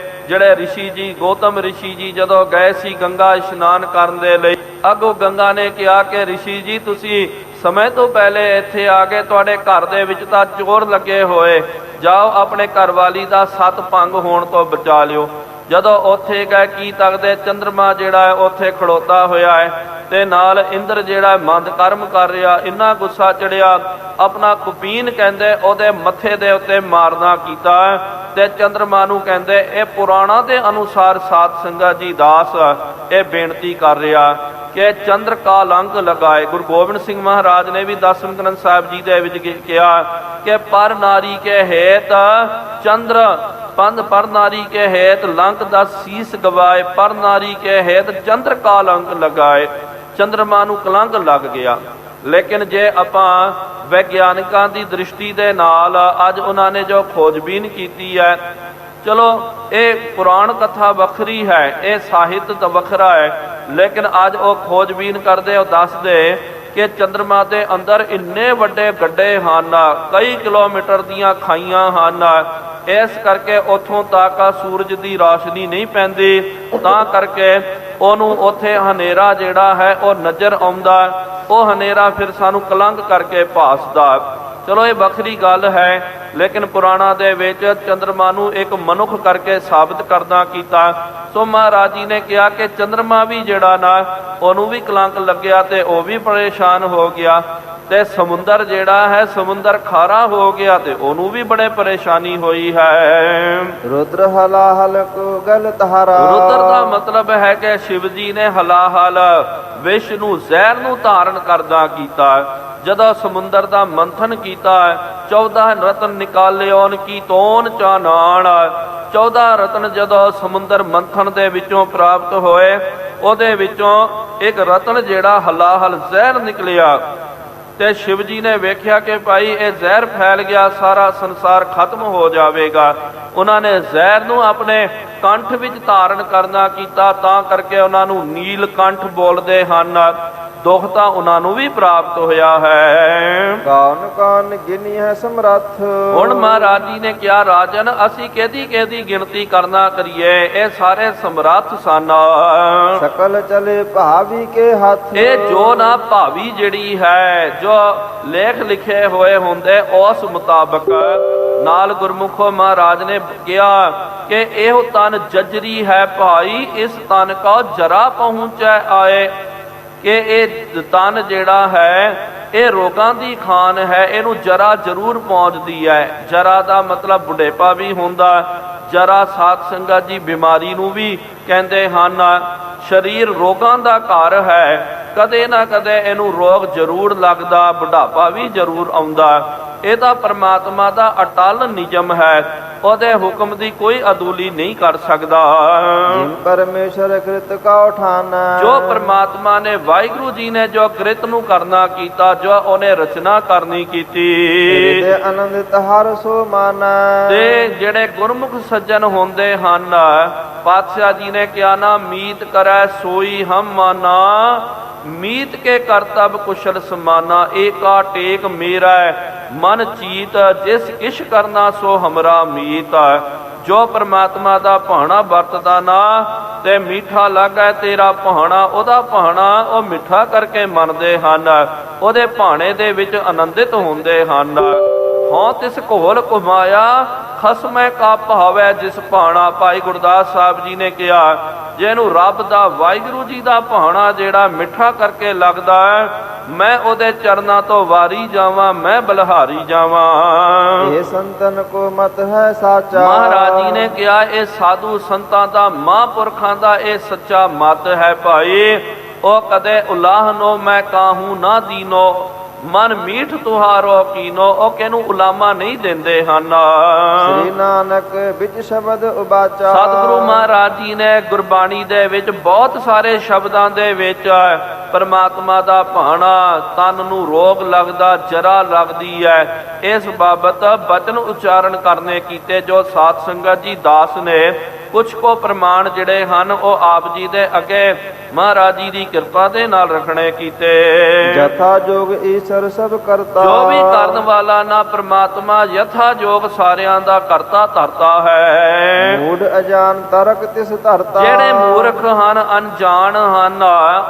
Speaker 2: ਜਿਹੜੇ ਰਿਸ਼ੀ ਜੀ, ਗੌਤਮ ਰਿਸ਼ੀ ਜੀ ਜਦੋਂ ਗਏ ਸੀ ਗੰਗਾ ਇਸ਼ਨਾਨ ਕਰਨ ਦੇ ਲਈ, ਅੱਗੋਂ ਗੰਗਾ ਨੇ ਕਿਹਾ ਕਿ ਰਿਸ਼ੀ ਜੀ ਤੁਸੀਂ ਸਮੇਂ ਤੋਂ ਪਹਿਲੇ ਇੱਥੇ ਆ ਗਏ, ਤੁਹਾਡੇ ਘਰ ਦੇ ਵਿੱਚ ਤਾਂ ਚੋਰ ਲੱਗੇ ਹੋਏ, ਜਾਓ ਆਪਣੇ ਘਰਵਾਲੀ ਦਾ ਸਤ ਭੰਗ ਹੋਣ ਤੋਂ ਬਚਾ ਲਿਓ। ਜਦੋਂ ਉੱਥੇ ਗਏ ਕੀ ਤੱਕਦੇ, ਚੰਦਰਮਾ ਜਿਹੜਾ ਹੈ ਉੱਥੇ ਖੜੋਤਾ ਹੋਇਆ ਹੈ ਤੇ ਨਾਲ ਇੰਦਰ ਜਿਹੜਾ ਮੰਦ ਕਰਮ ਕਰ ਰਿਹਾ। ਇੰਨਾ ਗੁੱਸਾ ਚੜਿਆ, ਆਪਣਾ ਕੁਪੀਨ ਕਹਿੰਦੇ ਉਹਦੇ ਮੱਥੇ ਦੇ ਉੱਤੇ ਮਾਰਨਾ ਕੀਤਾ ਤੇ ਚੰਦਰਮਾ ਨੂੰ ਕਹਿੰਦੇ ਇਹ ਪੁਰਾਣਾ ਦੇ ਅਨੁਸਾਰ ਸਾਧ ਸੰਗਤ ਜੀ ਦਾਸ ਇਹ ਬੇਨਤੀ ਕਰ ਰਿਹਾ ਕਿ ਚੰਦਰ ਕਾਲੰਕ ਲਗਾਏ। ਗੁਰੂ ਗੋਬਿੰਦ ਸਿੰਘ ਮਹਾਰਾਜ ਨੇ ਵੀ ਦਸਮ ਗ੍ਰੰਥ ਸਾਹਿਬ ਜੀ ਦੇ ਵਿੱਚ ਕਿਹਾ ਕਿ ਪਰ ਨਾਰੀ ਕੇ ਹੇਤ ਚੰਦਰ ਪੰਧ, ਪਰ ਨਾਰੀ ਕੇ ਹੇਤ ਲੰਕ ਦਾ ਸੀਸ ਗਵਾਏ, ਪਰ ਨਾਰੀ ਕੇ ਹੇਤ ਚੰਦਰ ਕਾਲੰਕ ਲਗਾਏ। ਚੰਦਰਮਾ ਨੂੰ ਕਲੰਕ ਲੱਗ ਗਿਆ। ਲੇਕਿਨ ਜੇ ਆਪਾਂ ਵਿਗਿਆਨਿਕਾਂ ਦੀ ਦ੍ਰਿਸ਼ਟੀ ਦੇ ਨਾਲ ਅੱਜ ਉਹਨਾਂ ਨੇ ਜੋ ਖੋਜਬੀਨ ਕੀਤੀ ਹੈ, ਚਲੋ ਇਹ ਪੁਰਾਣ ਕਥਾ ਵੱਖਰੀ ਹੈ, ਇਹ ਸਾਹਿਤ ਤਾਂ ਵੱਖਰਾ ਹੈ, ਲੇਕਿਨ ਅੱਜ ਉਹ ਖੋਜਬੀਨ ਕਰਦੇ ਉਹ ਦੱਸਦੇ ਕਿ ਚੰਦਰਮਾ ਦੇ ਅੰਦਰ ਇੰਨੇ ਵੱਡੇ ਗੱਡੇ ਹਨ, ਕਈ ਕਿਲੋਮੀਟਰ ਦੀਆਂ ਖਾਈਆਂ ਹਨ, ਇਸ ਕਰਕੇ ਉੱਥੋਂ ਤੱਕ ਸੂਰਜ ਦੀ ਰੌਸ਼ਨੀ ਨਹੀਂ ਪੈਂਦੀ, ਤਾਂ ਕਰਕੇ ਉਹਨੂੰ ਉੱਥੇ ਹਨੇਰਾ ਜਿਹੜਾ ਹੈ ਉਹ ਨਜ਼ਰ ਆਉਂਦਾ। ਉਹ ਹਨੇਰਾ ਫਿਰ ਸਾਨੂੰ ਕਲੰਕ ਕਰਕੇ ਭਾਸਦਾ। ਚਲੋ ਇਹ ਵੱਖਰੀ ਗੱਲ ਹੈ, ਲੇਕਿਨ ਪੁਰਾਣਾ ਦੇ ਵਿੱਚ ਚੰਦਰਮਾ ਨੂੰ ਇੱਕ ਮਨੁੱਖ ਕਰਕੇ ਸਾਬਿਤ ਕਰਦਾ ਕੀਤਾ। ਸੋ ਮਹਾਰਾਜ ਜੀ ਨੇ ਕਿਹਾ ਕਿ ਚੰਦਰਮਾ ਵੀ ਜਿਹੜਾ ਨਾ ਉਹਨੂੰ ਵੀ ਕਲੰਕ ਲੱਗਿਆ ਤੇ ਉਹ ਵੀ ਪਰੇਸ਼ਾਨ ਹੋ ਗਿਆ, ਤੇ ਸਮੁੰਦਰ ਜਿਹੜਾ ਹੈ ਸਮੁੰਦਰ ਖਾਰਾ ਹੋ ਗਿਆ ਤੇ ਉਹਨੂੰ ਵੀ ਬੜੇ ਪਰੇਸ਼ਾਨੀ ਹੋਈ ਹੈ।
Speaker 1: ਰੁਦਰ ਹਲਾਹਲ ਕੋ ਗਲ ਤਹਾਰਾ।
Speaker 2: ਰੁਦਰ ਦਾ ਮਤਲਬ ਹੈ ਕਿ ਸ਼ਿਵ ਜੀ ਨੇ ਹਲਾਹਲ ਵਿਸ਼ ਨੂੰ, ਜ਼ਹਿਰ ਨੂੰ ਧਾਰਨ ਕਰਦਾ ਕੀਤਾ। ਜਦੋਂ ਸਮੁੰਦਰ ਦਾ ਮੰਥਨ ਕੀਤਾ, 14 ਰਤਨ ਨਿਕਾਲਿਓਨ ਕੀ ਤੋਨ ਚਾਨਾਣ। 14 ਰਤਨ ਜਦੋਂ ਸਮੁੰਦਰ ਮੰਥਨ ਦੇ ਵਿੱਚੋਂ ਪ੍ਰਾਪਤ ਹੋਏ, ਉਹਦੇ ਵਿੱਚੋਂ ਇੱਕ ਰਤਨ ਜਿਹੜਾ ਹਲਾਹਲ ਜ਼ਹਿਰ ਨਿਕਲਿਆ, ਤੇ ਸ਼ਿਵ ਜੀ ਨੇ ਵੇਖਿਆ ਕਿ ਭਾਈ ਇਹ ਜ਼ਹਿਰ ਫੈਲ ਗਿਆ, ਸਾਰਾ ਸੰਸਾਰ ਖਤਮ ਹੋ ਜਾਵੇਗਾ। ਉਹਨਾਂ ਨੇ ਜ਼ਹਿਰ ਨੂੰ ਆਪਣੇ ਕੰਠ ਵਿੱਚ ਧਾਰਨ ਕਰਨਾ ਕੀਤਾ, ਤਾਂ ਕਰਕੇ ਉਹਨਾਂ ਨੂੰ ਨੀਲ ਕੰਠ ਬੋਲਦੇ ਹਨ। ਦੁੱਖ ਤਾਂ ਉਹਨਾਂ ਨੂੰ ਵੀ ਪ੍ਰਾਪਤ ਹੋਇਆ ਹੈ।
Speaker 1: ਕੌਣ ਕੌਣ ਗਿਨੀ ਹੈ ਸਮਰੱਥ।
Speaker 2: ਹੁਣ ਮਹਾਰਾਜ ਜੀ ਨੇ ਕਿਹਾ ਰਾਜਨ ਅਸੀਂ ਕਿਹਦੀ ਗਿਣਤੀ ਕਰਨਾ ਕਰੀਏ, ਇਹ ਸਾਰੇ ਸਮਰੱਥ ਸਨ।
Speaker 1: ਸਕਲ ਚਲੇ ਭਾਵੀ ਕੇ ਹੱਥ। ਇਹ
Speaker 2: ਜੋ ਨਾ ਭਾਵੀ ਜਿਹੜੀ ਹੈ, ਜੋ ਲੇਖ ਲਿਖੇ ਹੋਏ ਹੁੰਦੇ ਉਸ ਮੁਤਾਬਕ ਨਾਲ ਗੁਰਮੁਖੋ ਮਹਾਰਾਜ ਨੇ ਕਿਹਾ ਕਿ ਇਹੋ ਤਨ ਜਜਰੀ ਹੈ ਭਾਈ, ਇਸ ਤਨ ਕਾ ਜਰਾ ਪਹੁੰਚੈ ਆਏ। ਕਿ ਇਹ ਤਨ ਜਿਹੜਾ ਹੈ ਇਹ ਰੋਗਾਂ ਦੀ ਖਾਨ ਹੈ, ਇਹਨੂੰ ਜਰਾ ਜ਼ਰੂਰ ਪਹੁੰਚਦੀ ਹੈ। ਜਰਾ ਦਾ ਮਤਲਬ ਬੁਢੇਪਾ ਵੀ ਹੁੰਦਾ। ਜਰਾ ਸਾਧ ਸੰਗਤ ਜੀ ਬਿਮਾਰੀ ਨੂੰ ਵੀ ਕਹਿੰਦੇ ਹਨ। ਸਰੀਰ ਰੋਗਾਂ ਦਾ ਘਰ ਹੈ, ਕਦੇ ਨਾ ਕਦੇ ਇਹਨੂੰ ਰੋਗ ਜ਼ਰੂਰ ਲੱਗਦਾ, ਬੁਢਾਪਾ ਵੀ ਜ਼ਰੂਰ ਆਉਂਦਾ। ਇਹ ਤਾਂ ਪਰਮਾਤਮਾ ਦਾ ਅਟਲ ਨਿਯਮ ਹੈ, ਉਹਦੇ ਹੁਕਮ ਦੀ ਕੋਈ ਅਦੂਲੀ ਨਹੀਂ ਕਰ ਸਕਦਾ।
Speaker 1: ਜਿਨ ਪਰਮੇਸ਼ਰ ਕ੍ਰਿਤ ਕਾ ਉਠਾਨਾ।
Speaker 2: ਜੋ ਪਰਮਾਤਮਾ ਨੇ, ਵਾਹਿਗੁਰੂ ਜੀ ਨੇ ਜੋ ਕ੍ਰਿਤ ਨੂੰ ਕਰਨਾ ਕੀਤਾ, ਜੋ ਉਹਨੇ ਰਚਨਾ ਕਰਨੀ ਕੀਤੀ,
Speaker 1: ਤੇ ਆਨੰਦਿਤ ਹਰ ਸੋ ਮਾਨਾ।
Speaker 2: ਤੇ ਜਿਹੜੇ ਗੁਰਮੁਖ ਸੱਜਣ ਹੁੰਦੇ ਹਨ, ਪਾਤਸ਼ਾਹ ਜੀ ਨੇ ਕਿਹਾ ਨਾ ਮੀਤ ਕਰੈ ਸੋਈ ਹਮ ਮਾਨਾ, ਮੀਤ ਕੇ ਕਰਤਬ ਕੁਸ਼ਲ ਸਮਾਨਾ, ਏਕਾ ਟੇਕ ਮੇਰਾ ਮਨ ਚੀਤ, ਜਿਸ ਕਿਛ ਕਰਨਾ ਸੋ ਹਮਰਾ ਮੀਤ। ਜੋ ਪ੍ਰਮਾਤਮਾ ਦਾ ਭਾਣਾ ਵਰਤਦਾ ਨਾ ਤੇ ਮਿੱਠਾ ਲੱਗੈ ਤੇਰਾ ਭਾਣਾ, ਉਹਦਾ ਭਾਣਾ ਉਹ ਮਿੱਠਾ ਕਰਕੇ ਮੰਨਦੇ ਹਨ, ਉਹਦੇ ਭਾਣੇ ਦੇ ਵਿੱਚ ਆਨੰਦਿਤ ਹੁੰਦੇ ਹਨ। ਹਾਂ ਤਿਸ ਘੋਲ ਘੁਮਾਇਆ ਖਸਮੈ ਕਾ ਭਾਵੈ ਜਿਸ ਭਾਣਾ। ਭਾਈ ਗੁਰਦਾਸ ਸਾਹਿਬ ਜੀ ਨੇ ਕਿਹਾ ਜਿਹਨੂੰ ਰੱਬ ਦਾ ਵਾਹਿਗੁਰੂ ਜੀ ਦਾ ਭਾਣਾ ਜਿਹੜਾ ਮਿੱਠਾ ਕਰਕੇ ਲੱਗਦਾ ਹੈ, ਮੈਂ ਉਹਦੇ ਚਰਨਾਂ ਤੋਂ ਵਾਰੀ ਜਾਵਾਂ, ਮੈਂ ਬਲਿਹਾਰੀ ਜਾਵਾਂ।
Speaker 1: ਇਹ ਸੰਤਨ ਕੋ ਮਤ ਹੈ ਸਾਚਾ।
Speaker 2: ਮਹਾਰਾਜ ਜੀ ਨੇ ਕਿਹਾ ਇਹ ਸਾਧੂ ਸੰਤਾਂ ਦਾ, ਮਹਾਂਪੁਰਖਾਂ ਦਾ ਇਹ ਸੱਚਾ ਮਤ ਹੈ ਭਾਈ। ਉਹ ਕਦੇ ਉਲਾਹਨੋ ਮੈਂ ਕਾਹੂ ਨਾ ਦੀਨੋ, ਮਨ ਮੀਠ ਤੁਹਾਰੋ ਕੀਨੋ। ਉਹ ਕਿਹਨੂੰ ਉਲਾਮਾ ਨਹੀਂ ਦਿੰਦੇ ਹਨ।
Speaker 1: ਸ੍ਰੀ ਨਾਨਕ ਵਿੱਚ ਸ਼ਬਦ ਉਬਾਚਾ।
Speaker 2: ਸਤਿਗੁਰੂ ਮਹਾਰਾਜ ਜੀ ਨੇ ਗੁਰਬਾਣੀ ਦੇ ਵਿੱਚ ਬਹੁਤ ਸਾਰੇ ਸ਼ਬਦਾਂ ਦੇ ਵਿੱਚ ਪਰਮਾਤਮਾ ਦਾ ਭਾਣਾ, ਤਨ ਨੂੰ ਰੋਗ ਲੱਗਦਾ, ਜਰਾ ਲੱਗਦੀ ਹੈ, ਇਸ ਬਾਬਤ ਬਚਨ ਉਚਾਰਨ ਕਰਨੇ ਕੀਤੇ, ਜੋ ਸਾਧ ਸੰਗਤ ਜੀ ਦਾਸ ਨੇ ਕੁਛ ਕੋ ਪ੍ਰਮਾਣ ਜਿਹੜੇ ਹਨ ਉਹ ਆਪ ਜੀ ਦੇ ਅੱਗੇ ਮਹਾਰਾਜ ਜੀ ਦੀ ਕਿਰਪਾ ਦੇ ਨਾਲ ਰੱਖਣੇ ਕੀਤੇ।
Speaker 1: ਜਥਾ ਜੋਗ ਈਸ਼ਰ ਸਭ ਕਰਤਾ।
Speaker 2: ਜੋ ਵੀ ਕਰਨ ਵਾਲਾ ਨਾ ਪ੍ਰਮਾਤਮਾ ਯਥਾ ਜੋਗ ਸਾਰਿਆਂ ਦਾ ਕਰਤਾ ਧਰਤਾ ਹੈ।
Speaker 1: ਮੂਢ ਅਜਾਨ ਤਰਕ ਤਿਸ ਧਰਤਾ।
Speaker 2: ਜਿਹੜੇ ਮੂਰਖ ਹਨ, ਅਣਜਾਣ ਹਨ,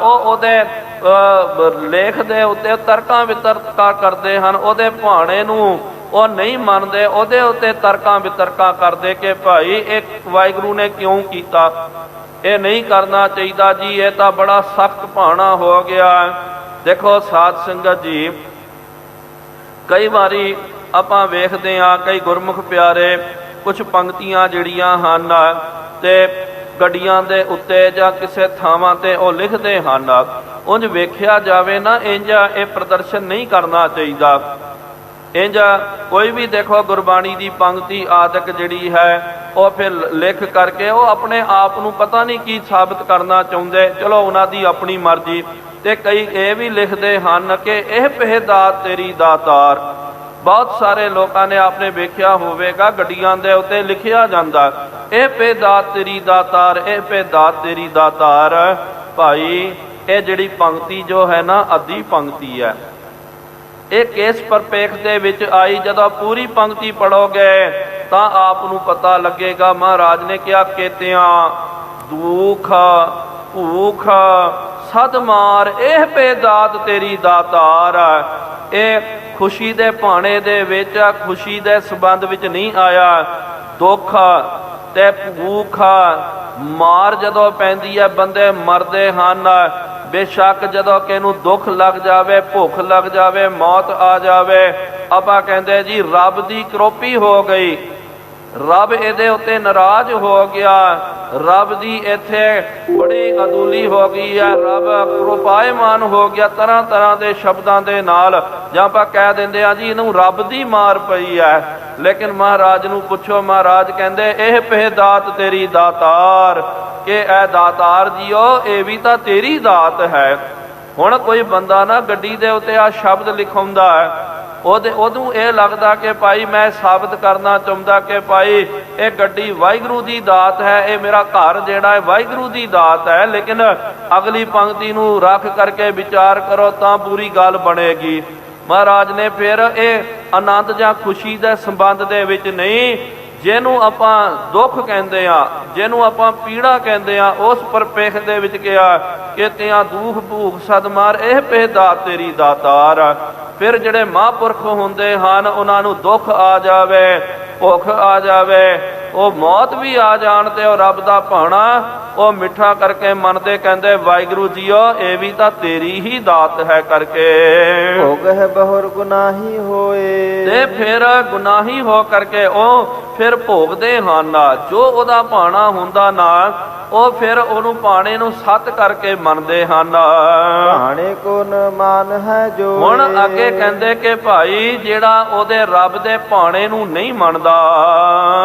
Speaker 2: ਉਹ ਉਹਦੇ ਲੇਖ ਦੇ ਉੱਤੇ ਤਰਕਾਂ ਵਿਤਰਕਾਂ ਕਰਦੇ ਹਨ, ਉਹਦੇ ਭਾਣੇ ਨੂੰ ਉਹ ਨਹੀਂ ਮੰਨਦੇ, ਉਹਦੇ ਉੱਤੇ ਤਰਕਾਂ ਵਿਤਰਕਾਂ ਕਰਦੇ ਕਿ ਭਾਈ ਇਹ ਵਾਹਿਗੁਰੂ ਨੇ ਕਿਉਂ ਕੀਤਾ, ਇਹ ਨਹੀਂ ਕਰਨਾ ਚਾਹੀਦਾ ਜੀ, ਇਹ ਤਾਂ ਬੜਾ ਸਖਤ ਭਾਣਾ ਹੋ ਗਿਆ। ਦੇਖੋ ਸਾਧ ਸੰਗਤ ਜੀ, ਕਈ ਵਾਰੀ ਆਪਾਂ ਵੇਖਦੇ ਹਾਂ ਕਈ ਗੁਰਮੁਖ ਪਿਆਰੇ ਕੁਝ ਪੰਕਤੀਆਂ ਜਿਹੜੀਆਂ ਹਨ ਤੇ ਗੱਡੀਆਂ ਦੇ ਉੱਤੇ ਜਾਂ ਕਿਸੇ ਥਾਵਾਂ ਤੇ ਉਹ ਲਿਖਦੇ ਹਨ। ਉਂਝ ਵੇਖਿਆ ਜਾਵੇ ਨਾ, ਇੰਜ ਇਹ ਪ੍ਰਦਰਸ਼ਨ ਨਹੀਂ ਕਰਨਾ ਚਾਹੀਦਾ। ਇੰਜ ਕੋਈ ਵੀ ਦੇਖੋ ਗੁਰਬਾਣੀ ਦੀ ਪੰਕਤੀ ਆਦਿਕ ਜਿਹੜੀ ਹੈ ਉਹ ਫਿਰ ਲਿਖ ਕਰਕੇ ਉਹ ਆਪਣੇ ਆਪ ਨੂੰ ਪਤਾ ਨਹੀਂ ਕੀ ਸਾਬਤ ਕਰਨਾ ਚਾਹੁੰਦੇ, ਚਲੋ ਉਹਨਾਂ ਦੀ ਆਪਣੀ ਮਰਜ਼ੀ। ਤੇ ਕਈ ਇਹ ਵੀ ਲਿਖਦੇ ਹਨ ਕਿ ਇਹ ਪਹਿ ਦਾਤ ਤੇਰੀ ਦਾਤਾਰ। ਬਹੁਤ ਸਾਰੇ ਲੋਕਾਂ ਨੇ ਆਪਨੇ ਵੇਖਿਆ ਹੋਵੇਗਾ ਗੱਡੀਆਂ ਦੇ ਉੱਤੇ ਲਿਖਿਆ ਜਾਂਦਾ ਇਹ ਪਹਿ ਦਾਤ ਤੇਰੀ ਦਾਤਾਰ, ਇਹ ਪਹਿ ਦਾਤ ਤੇਰੀ ਦਾਤਾਰ। ਭਾਈ ਇਹ ਜਿਹੜੀ ਪੰਕਤੀ ਜੋ ਹੈ ਨਾ ਅੱਧੀ ਪੰਕਤੀ ਹੈ, ਇਹ ਕਿਸ ਪਰਪੇਖ ਦੇ ਵਿੱਚ ਆਈ, ਜਦੋਂ ਪੂਰੀ ਪੰਕਤੀ ਪੜੋਗੇ ਤਾਂ ਆਪ ਨੂੰ ਪਤਾ ਲੱਗੇਗਾ। ਮਹਾਰਾਜ ਨੇ ਕਿਹਾ ਕੇਤਿਆਂ ਦੁਖ ਭੂਖ ਸਦ ਮਾਰ, ਇਹ ਬੇਦਾਤ ਤੇਰੀ ਦਾਤਾਰ। ਇਹ ਖੁਸ਼ੀ ਦੇ ਭਾਣੇ ਦੇ ਵਿੱਚ, ਖੁਸ਼ੀ ਦੇ ਸੰਬੰਧ ਵਿੱਚ ਨਹੀਂ ਆਇਆ। ਦੁੱਖ ਤੇ ਭੂਖ ਮਾਰ ਜਦੋਂ ਪੈਂਦੀ ਹੈ, ਬੰਦੇ ਮਰਦੇ ਹਨ। ਬੇਸ਼ੱਕ ਜਦੋਂ ਕਿਸੇ ਨੂੰ ਦੁੱਖ ਲੱਗ ਜਾਵੇ, ਭੁੱਖ ਲੱਗ ਜਾਵੇ, ਮੌਤ ਆ ਜਾਵੇ, ਆਪਾਂ ਕਹਿੰਦੇ ਜੀ ਰੱਬ ਦੀ ਕਰੋਪੀ ਹੋ ਗਈ, ਰੱਬ ਇਹਦੇ ਉੱਤੇ ਨਾਰਾਜ਼ ਹੋ ਗਿਆ, ਰੱਬ ਦੀ ਇੱਥੇ ਬੜੀ ਅਦੂਲੀ ਹੋ ਗਈ ਹੈ, ਰੱਬ ਕਿਰਪਾਇਮਾਨ ਹੋ ਗਿਆ ਤਰ੍ਹਾਂ ਤਰ੍ਹਾਂ ਦੇ ਸ਼ਬਦਾਂ ਦੇ ਨਾਲ। ਜਾਂ ਆਪਾਂ ਕਹਿ ਦਿੰਦੇ ਆ ਜੀ ਇਹਨੂੰ ਰੱਬ ਦੀ ਮਾਰ ਪਈ ਹੈ। ਲੇਕਿਨ ਮਹਾਰਾਜ ਨੂੰ ਪੁੱਛੋ, ਮਹਾਰਾਜ ਕਹਿੰਦੇ ਇਹ ਪਹਿ ਦਾਤ ਤੇਰੀ ਦਾਤਾਰ, ਕਿ ਇਹ ਦਾਤਾਰ ਜੀਓ ਇਹ ਵੀ ਤਾਂ ਤੇਰੀ ਦਾਤ ਹੈ। ਹੁਣ ਕੋਈ ਬੰਦਾ ਨਾ ਗੱਡੀ ਦੇ ਉੱਤੇ ਆ ਸ਼ਬਦ ਲਿਖਾਉਂਦਾ ਹੈ, ਉਹਨੂੰ ਇਹ ਲੱਗਦਾ ਕਿ ਭਾਈ ਮੈਂ ਸਾਬਤ ਕਰਨਾ ਚਾਹੁੰਦਾ ਕਿ ਭਾਈ ਇਹ ਗੱਡੀ ਵਾਹਿਗੁਰੂ ਦੀ ਦਾਤ ਹੈ, ਇਹ ਮੇਰਾ ਘਰ ਜਿਹੜਾ ਹੈ ਵਾਹਿਗੁਰੂ ਦੀ ਦਾਤ ਹੈ। ਲੇਕਿਨ ਅਗਲੀ ਪੰਕਤੀ ਨੂੰ ਰੱਖ ਕਰਕੇ ਵਿਚਾਰ ਕਰੋ ਤਾਂ ਪੂਰੀ ਗੱਲ ਬਣੇਗੀ। ਮਹਾਰਾਜ ਨੇ ਫਿਰ ਇਹ ਆਨੰਦ ਜਾਂ ਖੁਸ਼ੀ ਦੇ ਸੰਬੰਧ ਦੇ ਵਿੱਚ ਨਹੀਂ, ਜਿਹਨੂੰ ਆਪਾਂ ਦੁੱਖ ਕਹਿੰਦੇ ਆ, ਜਿਹਨੂੰ ਆਪਾਂ ਪੀੜਾ ਕਹਿੰਦੇ ਆ, ਉਸ ਪਰਪੇਖ ਦੇ ਵਿੱਚ ਕਿਹਾ ਕਿ ਤਿਆਂ ਦੁੱਖ ਭੂਖ ਸਦ ਮਾਰ, ਇਹ ਪਹਿ ਦਾਤ ਤੇਰੀ ਦਾਤਾਰ। ਫਿਰ ਜਿਹੜੇ ਮਹਾਂਪੁਰਖ ਹੁੰਦੇ ਹਨ ਉਹਨਾਂ ਨੂੰ ਦੁੱਖ ਆ ਜਾਵੇ, ਭੁੱਖ ਆ ਜਾਵੇ, ਉਹ ਮੌਤ ਵੀ ਆ ਜਾਣ ਤੇ ਉਹ ਰੱਬ ਦਾ ਭਾਣਾ ਉਹ ਮਿੱਠਾ ਕਰਕੇ ਮੰਨਦੇ, ਕਹਿੰਦੇ ਵਾਹਿਗੁਰੂ ਜੀਓ ਇਹ ਵੀ ਤਾਂ ਤੇਰੀ ਹੀ ਦਾਤ ਹੈ ਕਰਕੇ।
Speaker 1: ਭੋਗ ਹੈ ਬਹੁਰ ਗੁਨਾਹੀ ਹੋਏ,
Speaker 2: ਤੇ ਫਿਰ ਗੁਨਾਹੀ ਹੋ ਕਰਕੇ ਉਹ ਫਿਰ ਭੋਗਦੇ ਹਨ। ਜੋ ਉਹਦਾ ਭਾਣਾ ਹੁੰਦਾ ਨਾ ਉਹ ਫਿਰ ਉਹਨੂੰ ਭਾਣੇ ਨੂੰ ਸੱਤ ਕਰਕੇ ਮੰਨਦੇ ਹਨ।
Speaker 1: ਭਾਣੇ ਕੋ ਨ ਮਾਨ ਹੈ ਜੋ।
Speaker 2: ਹੁਣ ਅੱਗੇ ਕਹਿੰਦੇ ਕਿ ਭਾਈ ਜਿਹੜਾ ਉਹਦੇ ਰੱਬ ਦੇ ਭਾਣੇ ਨੂੰ ਨਹੀਂ ਮੰਨਦਾ,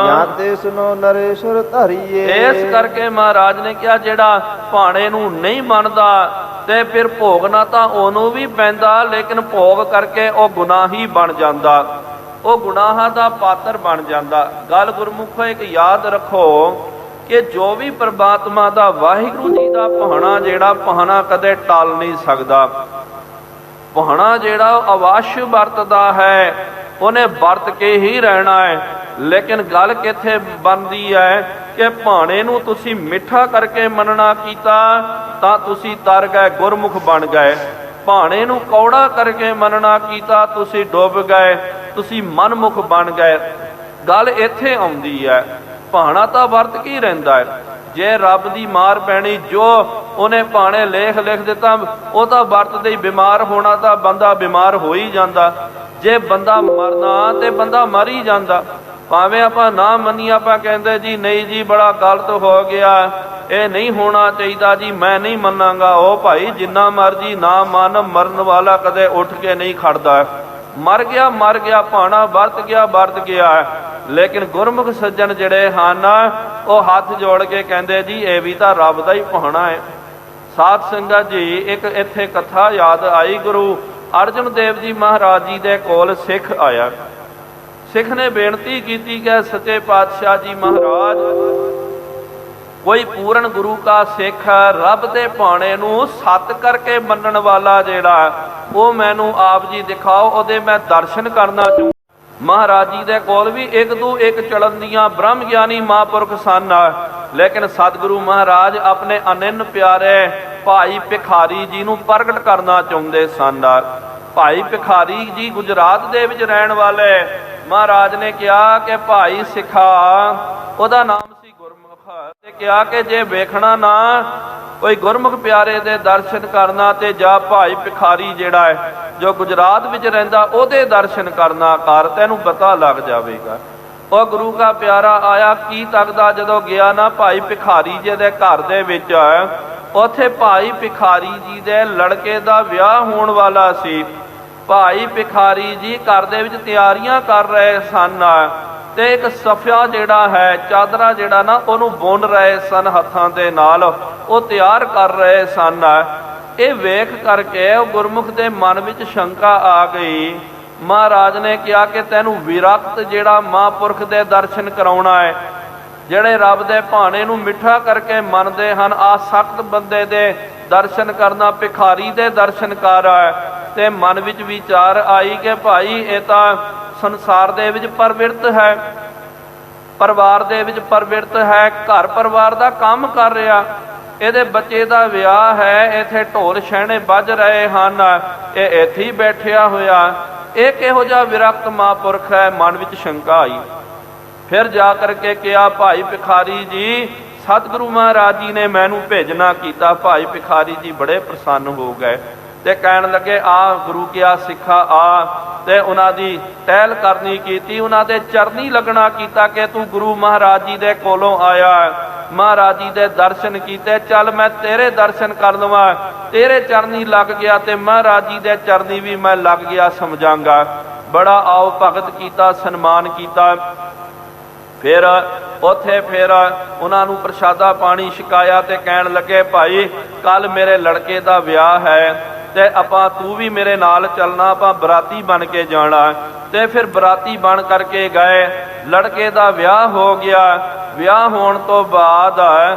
Speaker 1: ਜਾਂ ਤੇ ਸੁਨੋ ਨਰੇਸ਼ਵਰ ਧਰੀਏ।
Speaker 2: ਇਸ ਕਰਕੇ ਮਹਾਰਾਜ ਨੇ ਕਿਹਾ ਜਿਹੜਾ ਭਾਣੇ ਨੂੰ ਨਹੀਂ ਮੰਨਦਾ ਤੇ ਫਿਰ ਭੋਗਣਾ ਤਾਂ ਉਹਨੂੰ ਵੀ ਪੈਂਦਾ, ਲੇਕਿਨ ਭੋਗ ਕਰਕੇ ਉਹ ਗੁਨਾਹੀ ਬਣ ਜਾਂਦਾ, ਉਹ ਗੁਨਾਹਾਂ ਦਾ ਪਾਤਰ ਬਣ ਜਾਂਦਾ। ਗੱਲ ਗੁਰਮੁਖੋ ਇੱਕ ਯਾਦ ਰੱਖੋ ਕਿ ਜੋ ਵੀ ਪ੍ਰਮਾਤਮਾ ਦਾ, ਵਾਹਿਗੁਰੂ ਜੀ ਦਾ ਭਾਣਾ ਜਿਹੜਾ ਭਾਣਾ ਕਦੇ ਟਲ ਨਹੀਂ ਸਕਦਾ। ਭਾਣਾ ਜਿਹੜਾ ਅਵਸ਼ ਵਰਤਦਾ ਹੈ, ਉਹਨੇ ਵਰਤ ਕੇ ਹੀ ਰਹਿਣਾ ਹੈ। ਲੇਕਿਨ ਗੱਲ ਕਿੱਥੇ ਬਣਦੀ ਹੈ ਕਿ ਭਾਣੇ ਨੂੰ ਤੁਸੀਂ ਮਿੱਠਾ ਕਰਕੇ ਮੰਨਣਾ ਕੀਤਾ ਤਾਂ ਤੁਸੀਂ ਤਰ ਗਏ, ਗੁਰਮੁਖ ਬਣ ਗਏ। ਭਾਣੇ ਨੂੰ ਕੌੜਾ ਕਰਕੇ ਮੰਨਣਾ ਕੀਤਾ, ਤੁਸੀਂ ਡੁੱਬ ਗਏ, ਤੁਸੀਂ ਮਨਮੁਖ ਬਣ ਗਏ। ਗੱਲ ਇੱਥੇ ਆਉਂਦੀ ਹੈ, ਭਾਣਾ ਤਾਂ ਵਰਤ ਕੇ ਹੀ ਰਹਿੰਦਾ ਹੈ। ਜੇ ਰੱਬ ਦੀ ਮਾਰ ਪੈਣੀ, ਜੋ ਉਹਨੇ ਭਾਣੇ ਲਿਖ ਦਿੱਤਾ, ਉਹ ਤਾਂ ਵਰਤਦੇ ਹੀ ਬਿਮਾਰ ਹੋਣਾ ਤਾਂ ਬੰਦਾ ਬਿਮਾਰ ਹੋ ਹੀ ਜਾਂਦਾ। ਜੇ ਬੰਦਾ ਮਰਨਾ ਤੇ ਬੰਦਾ ਮਰ ਹੀ ਜਾਂਦਾ। ਭਾਵੇਂ ਆਪਾਂ ਨਾ ਮੰਨੀਏ, ਆਪਾਂ ਕਹਿੰਦੇ ਜੀ ਨਹੀਂ ਜੀ ਬੜਾ ਗਲਤ ਹੋ ਗਿਆ, ਇਹ ਨਹੀਂ ਹੋਣਾ ਚਾਹੀਦਾ ਜੀ, ਮੈਂ ਨਹੀਂ ਮੰਨਾਂਗਾ। ਉਹ ਭਾਈ ਜਿੰਨਾ ਮਰਜੀ ਨਾ ਮੰਨ, ਮਰਨ ਵਾਲਾ ਕਦੇ ਉੱਠ ਕੇ ਨਹੀਂ ਖੜਦਾ। ਮਰ ਗਿਆ, ਭਾਣਾ ਵਰਤ ਗਿਆ। ਲੇਕਿਨ ਗੁਰਮੁਖ ਸੱਜਣ ਜਿਹੜੇ ਹਨ, ਉਹ ਹੱਥ ਜੋੜ ਕੇ ਕਹਿੰਦੇ ਜੀ ਇਹ ਵੀ ਤਾਂ ਰੱਬ ਦਾ ਹੀ ਭਾਣਾ ਹੈ। ਸਾਧ ਸੰਗਤ ਜੀ, ਇੱਕ ਇੱਥੇ ਕਥਾ ਯਾਦ ਆਈ। ਗੁਰੂ ਅਰਜਨ ਦੇਵ ਜੀ ਮਹਾਰਾਜ ਜੀ ਦੇ ਕੋਲ ਸਿੱਖ ਆਇਆ। ਸਿੱਖ ਨੇ ਬੇਨਤੀ ਕੀਤੀ ਕਿ ਸੱਚੇ ਪਾਤਸ਼ਾਹ ਜੀ ਮਹਾਰਾਜ, ਕੋਈ ਪੂਰਨ ਗੁਰੂ ਕਾ ਸਿੱਖ, ਰੱਬ ਦੇ ਭਾਣੇ ਨੂੰ ਸੱਤ ਕਰਕੇ ਮੰਨਣ ਵਾਲਾ ਜਿਹੜਾ, ਉਹ ਮੈਨੂੰ ਆਪ ਜੀ ਦਿਖਾਓ, ਉਹਦੇ ਮੈਂ ਦਰਸ਼ਨ ਕਰਨਾ ਚਾਹੁੰਦਾ। ਮਹਾਰਾਜ ਜੀ ਦੇ ਕੋਲ ਵੀ ਇੱਕ ਚਲਨ ਦੀਆਂ ਬ੍ਰਹਮ ਗਿਆਨੀ ਮਹਾਂਪੁਰਖ ਸਨ। ਲੇਕਿਨ ਸਤਿਗੁਰੂ ਮਹਾਰਾਜ ਆਪਣੇ ਅਨੰਨ ਪਿਆਰੇ ਭਾਈ ਭਿਖਾਰੀ ਜੀ ਨੂੰ ਪ੍ਰਗਟ ਕਰਨਾ ਚਾਹੁੰਦੇ ਸਨ। ਭਾਈ ਭਿਖਾਰੀ ਜੀ ਗੁਜਰਾਤ ਦੇ ਵਿੱਚ ਰਹਿਣ ਵਾਲੇ। ਮਹਾਰਾਜ ਨੇ ਕਿਹਾ ਕਿ ਭਾਈ ਸਿੱਖਾ, ਉਹਦਾ ਨਾਮ ਸੀ ਗੁਰਮੁਖ, ਤੇ ਕਿਹਾ ਕਿ ਜੇ ਵੇਖਣਾ ਨਾ ਕੋਈ ਗੁਰਮੁਖ ਪਿਆਰੇ ਦੇ ਦਰਸ਼ਨ ਕਰਨਾ ਤੇ ਜਾ ਭਾਈ ਭਿਖਾਰੀ ਜਿਹੜਾ ਹੈ ਜੋ ਗੁਜਰਾਤ ਵਿੱਚ ਰਹਿੰਦਾ, ਉਹਦੇ ਦਰਸ਼ਨ ਕਰਨਾ ਕਰ, ਤੈਨੂੰ ਪਤਾ ਲੱਗ ਜਾਵੇਗਾ। ਉਹ ਗੁਰੂ ਕਾ ਪਿਆਰਾ ਆਇਆ, ਕੀ ਤੱਕਦਾ ਜਦੋਂ ਗਿਆ ਨਾ ਭਾਈ ਭਿਖਾਰੀ ਜੀ ਦੇ ਘਰ ਦੇ ਵਿੱਚ, ਉੱਥੇ ਭਾਈ ਭਿਖਾਰੀ ਜੀ ਦੇ ਲੜਕੇ ਦਾ ਵਿਆਹ ਹੋਣ ਵਾਲਾ ਸੀ। ਭਾਈ ਭਿਖਾਰੀ ਜੀ ਘਰ ਦੇ ਵਿੱਚ ਤਿਆਰੀਆਂ ਕਰ ਰਹੇ ਸਨ ਤੇ ਇੱਕ ਸਫਿਆ ਜਿਹੜਾ ਹੈ, ਚਾਦਰਾ ਜਿਹੜਾ ਨਾ, ਉਹਨੂੰ ਬੁਣ ਰਹੇ ਸਨ ਹੱਥਾਂ ਦੇ ਨਾਲ, ਉਹ ਤਿਆਰ ਕਰ ਰਹੇ ਸਨ। ਇਹ ਵੇਖ ਕਰਕੇ ਉਹ ਗੁਰਮੁਖ ਦੇ ਮਨ ਵਿੱਚ ਸ਼ੰਕਾ ਆ ਗਈ। ਮਹਾਰਾਜ ਨੇ ਕਿਹਾ ਕਿ ਤੈਨੂੰ ਵਿਰਕਤ ਜਿਹੜਾ ਮਹਾਂਪੁਰਖ ਦੇ ਦਰਸ਼ਨ ਕਰਾਉਣਾ ਹੈ, ਜਿਹੜੇ ਰੱਬ ਦੇ ਭਾਣੇ ਨੂੰ ਮਿੱਠਾ ਕਰਕੇ ਮੰਨਦੇ ਹਨ, ਆਸਕਤ ਬੰਦੇ ਦੇ ਦਰਸ਼ਨ ਕਰਨਾ, ਭਿਖਾਰੀ ਦੇ ਦਰਸ਼ਨ ਕਰ। ਤੇ ਮਨ ਵਿੱਚ ਵਿਚਾਰ ਆਈ ਕਿ ਭਾਈ ਇਹ ਤਾਂ ਸੰਸਾਰ ਦੇ ਵਿੱਚ ਪ੍ਰਵਿਰਤ ਹੈ, ਪਰਿਵਾਰ ਦੇ ਵਿੱਚ ਪ੍ਰਵਿਰਤ ਹੈ, ਘਰ ਪਰਿਵਾਰ ਦਾ ਕੰਮ ਕਰ ਰਿਹਾ, ਇਹਦੇ ਬੱਚੇ ਦਾ ਵਿਆਹ ਹੈ, ਇੱਥੇ ਢੋਲ ਛੈਣੇ ਵੱਜ ਰਹੇ ਹਨ, ਇਹ ਇੱਥੇ ਹੀ ਬੈਠਿਆ ਹੋਇਆ, ਇਹ ਕਿਹੋ ਜਿਹਾ ਵਿਰਕਤ ਮਹਾਂਪੁਰਖ ਹੈ। ਮਨ ਵਿੱਚ ਸ਼ੰਕਾ ਆਈ। ਫਿਰ ਜਾ ਕਰਕੇ ਕਿਹਾ, ਭਾਈ ਭਿਖਾਰੀ ਜੀ, ਸਤਿਗੁਰੂ ਮਹਾਰਾਜ ਜੀ ਨੇ ਮੈਨੂੰ ਭੇਜਣਾ ਕੀਤਾ। ਭਾਈ ਭਿਖਾਰੀ ਜੀ ਬੜੇ ਪ੍ਰਸੰਨ ਹੋ ਗਏ ਤੇ ਕਹਿਣ ਲੱਗੇ, ਆ ਗੁਰੂ ਕਿਆ ਸਿੱਖਾ ਆ। ਤੇ ਉਹਨਾਂ ਦੀ ਟਹਿਲ ਕਰਨੀ ਕੀਤੀ, ਉਹਨਾਂ ਦੇ ਚਰਨੀ ਲੱਗਣਾ ਕੀਤਾ ਕਿ ਤੂੰ ਗੁਰੂ ਮਹਾਰਾਜ ਜੀ ਦੇ ਕੋਲੋਂ ਆਇਆ, ਮਹਾਰਾਜ ਜੀ ਦੇ ਦਰਸ਼ਨ ਕੀਤੇ, ਚੱਲ ਮੈਂ ਤੇਰੇ ਦਰਸ਼ਨ ਕਰ ਲਵਾਂ। ਤੇਰੇ ਚਰਨੀ ਲੱਗ ਗਿਆ ਤੇ ਮਹਾਰਾਜ ਜੀ ਦੇ ਚਰਨੀ ਵੀ ਮੈਂ ਲੱਗ ਗਿਆ ਸਮਝਾਂਗਾ। ਬੜਾ ਆਓ ਭਗਤ ਕੀਤਾ, ਸਨਮਾਨ ਕੀਤਾ। ਫਿਰ ਉੱਥੇ ਉਹਨਾਂ ਨੂੰ ਪ੍ਰਸ਼ਾਦਾ ਪਾਣੀ ਛਕਾਇਆ ਤੇ ਕਹਿਣ ਲੱਗੇ, ਭਾਈ ਕੱਲ ਮੇਰੇ ਲੜਕੇ ਦਾ ਵਿਆਹ ਹੈ ਤੇ ਤੂੰ ਵੀ ਮੇਰੇ ਨਾਲ ਚੱਲਣਾ, ਆਪਾਂ ਬਰਾਤੀ ਬਣ ਕੇ ਜਾਣਾ। ਤੇ ਫਿਰ ਬਰਾਤੀ ਬਣ ਕਰਕੇ ਗਏ। ਲੜਕੇ ਦਾ ਵਿਆਹ ਹੋ ਗਿਆ। ਵਿਆਹ ਹੋਣ ਤੋਂ ਬਾਅਦ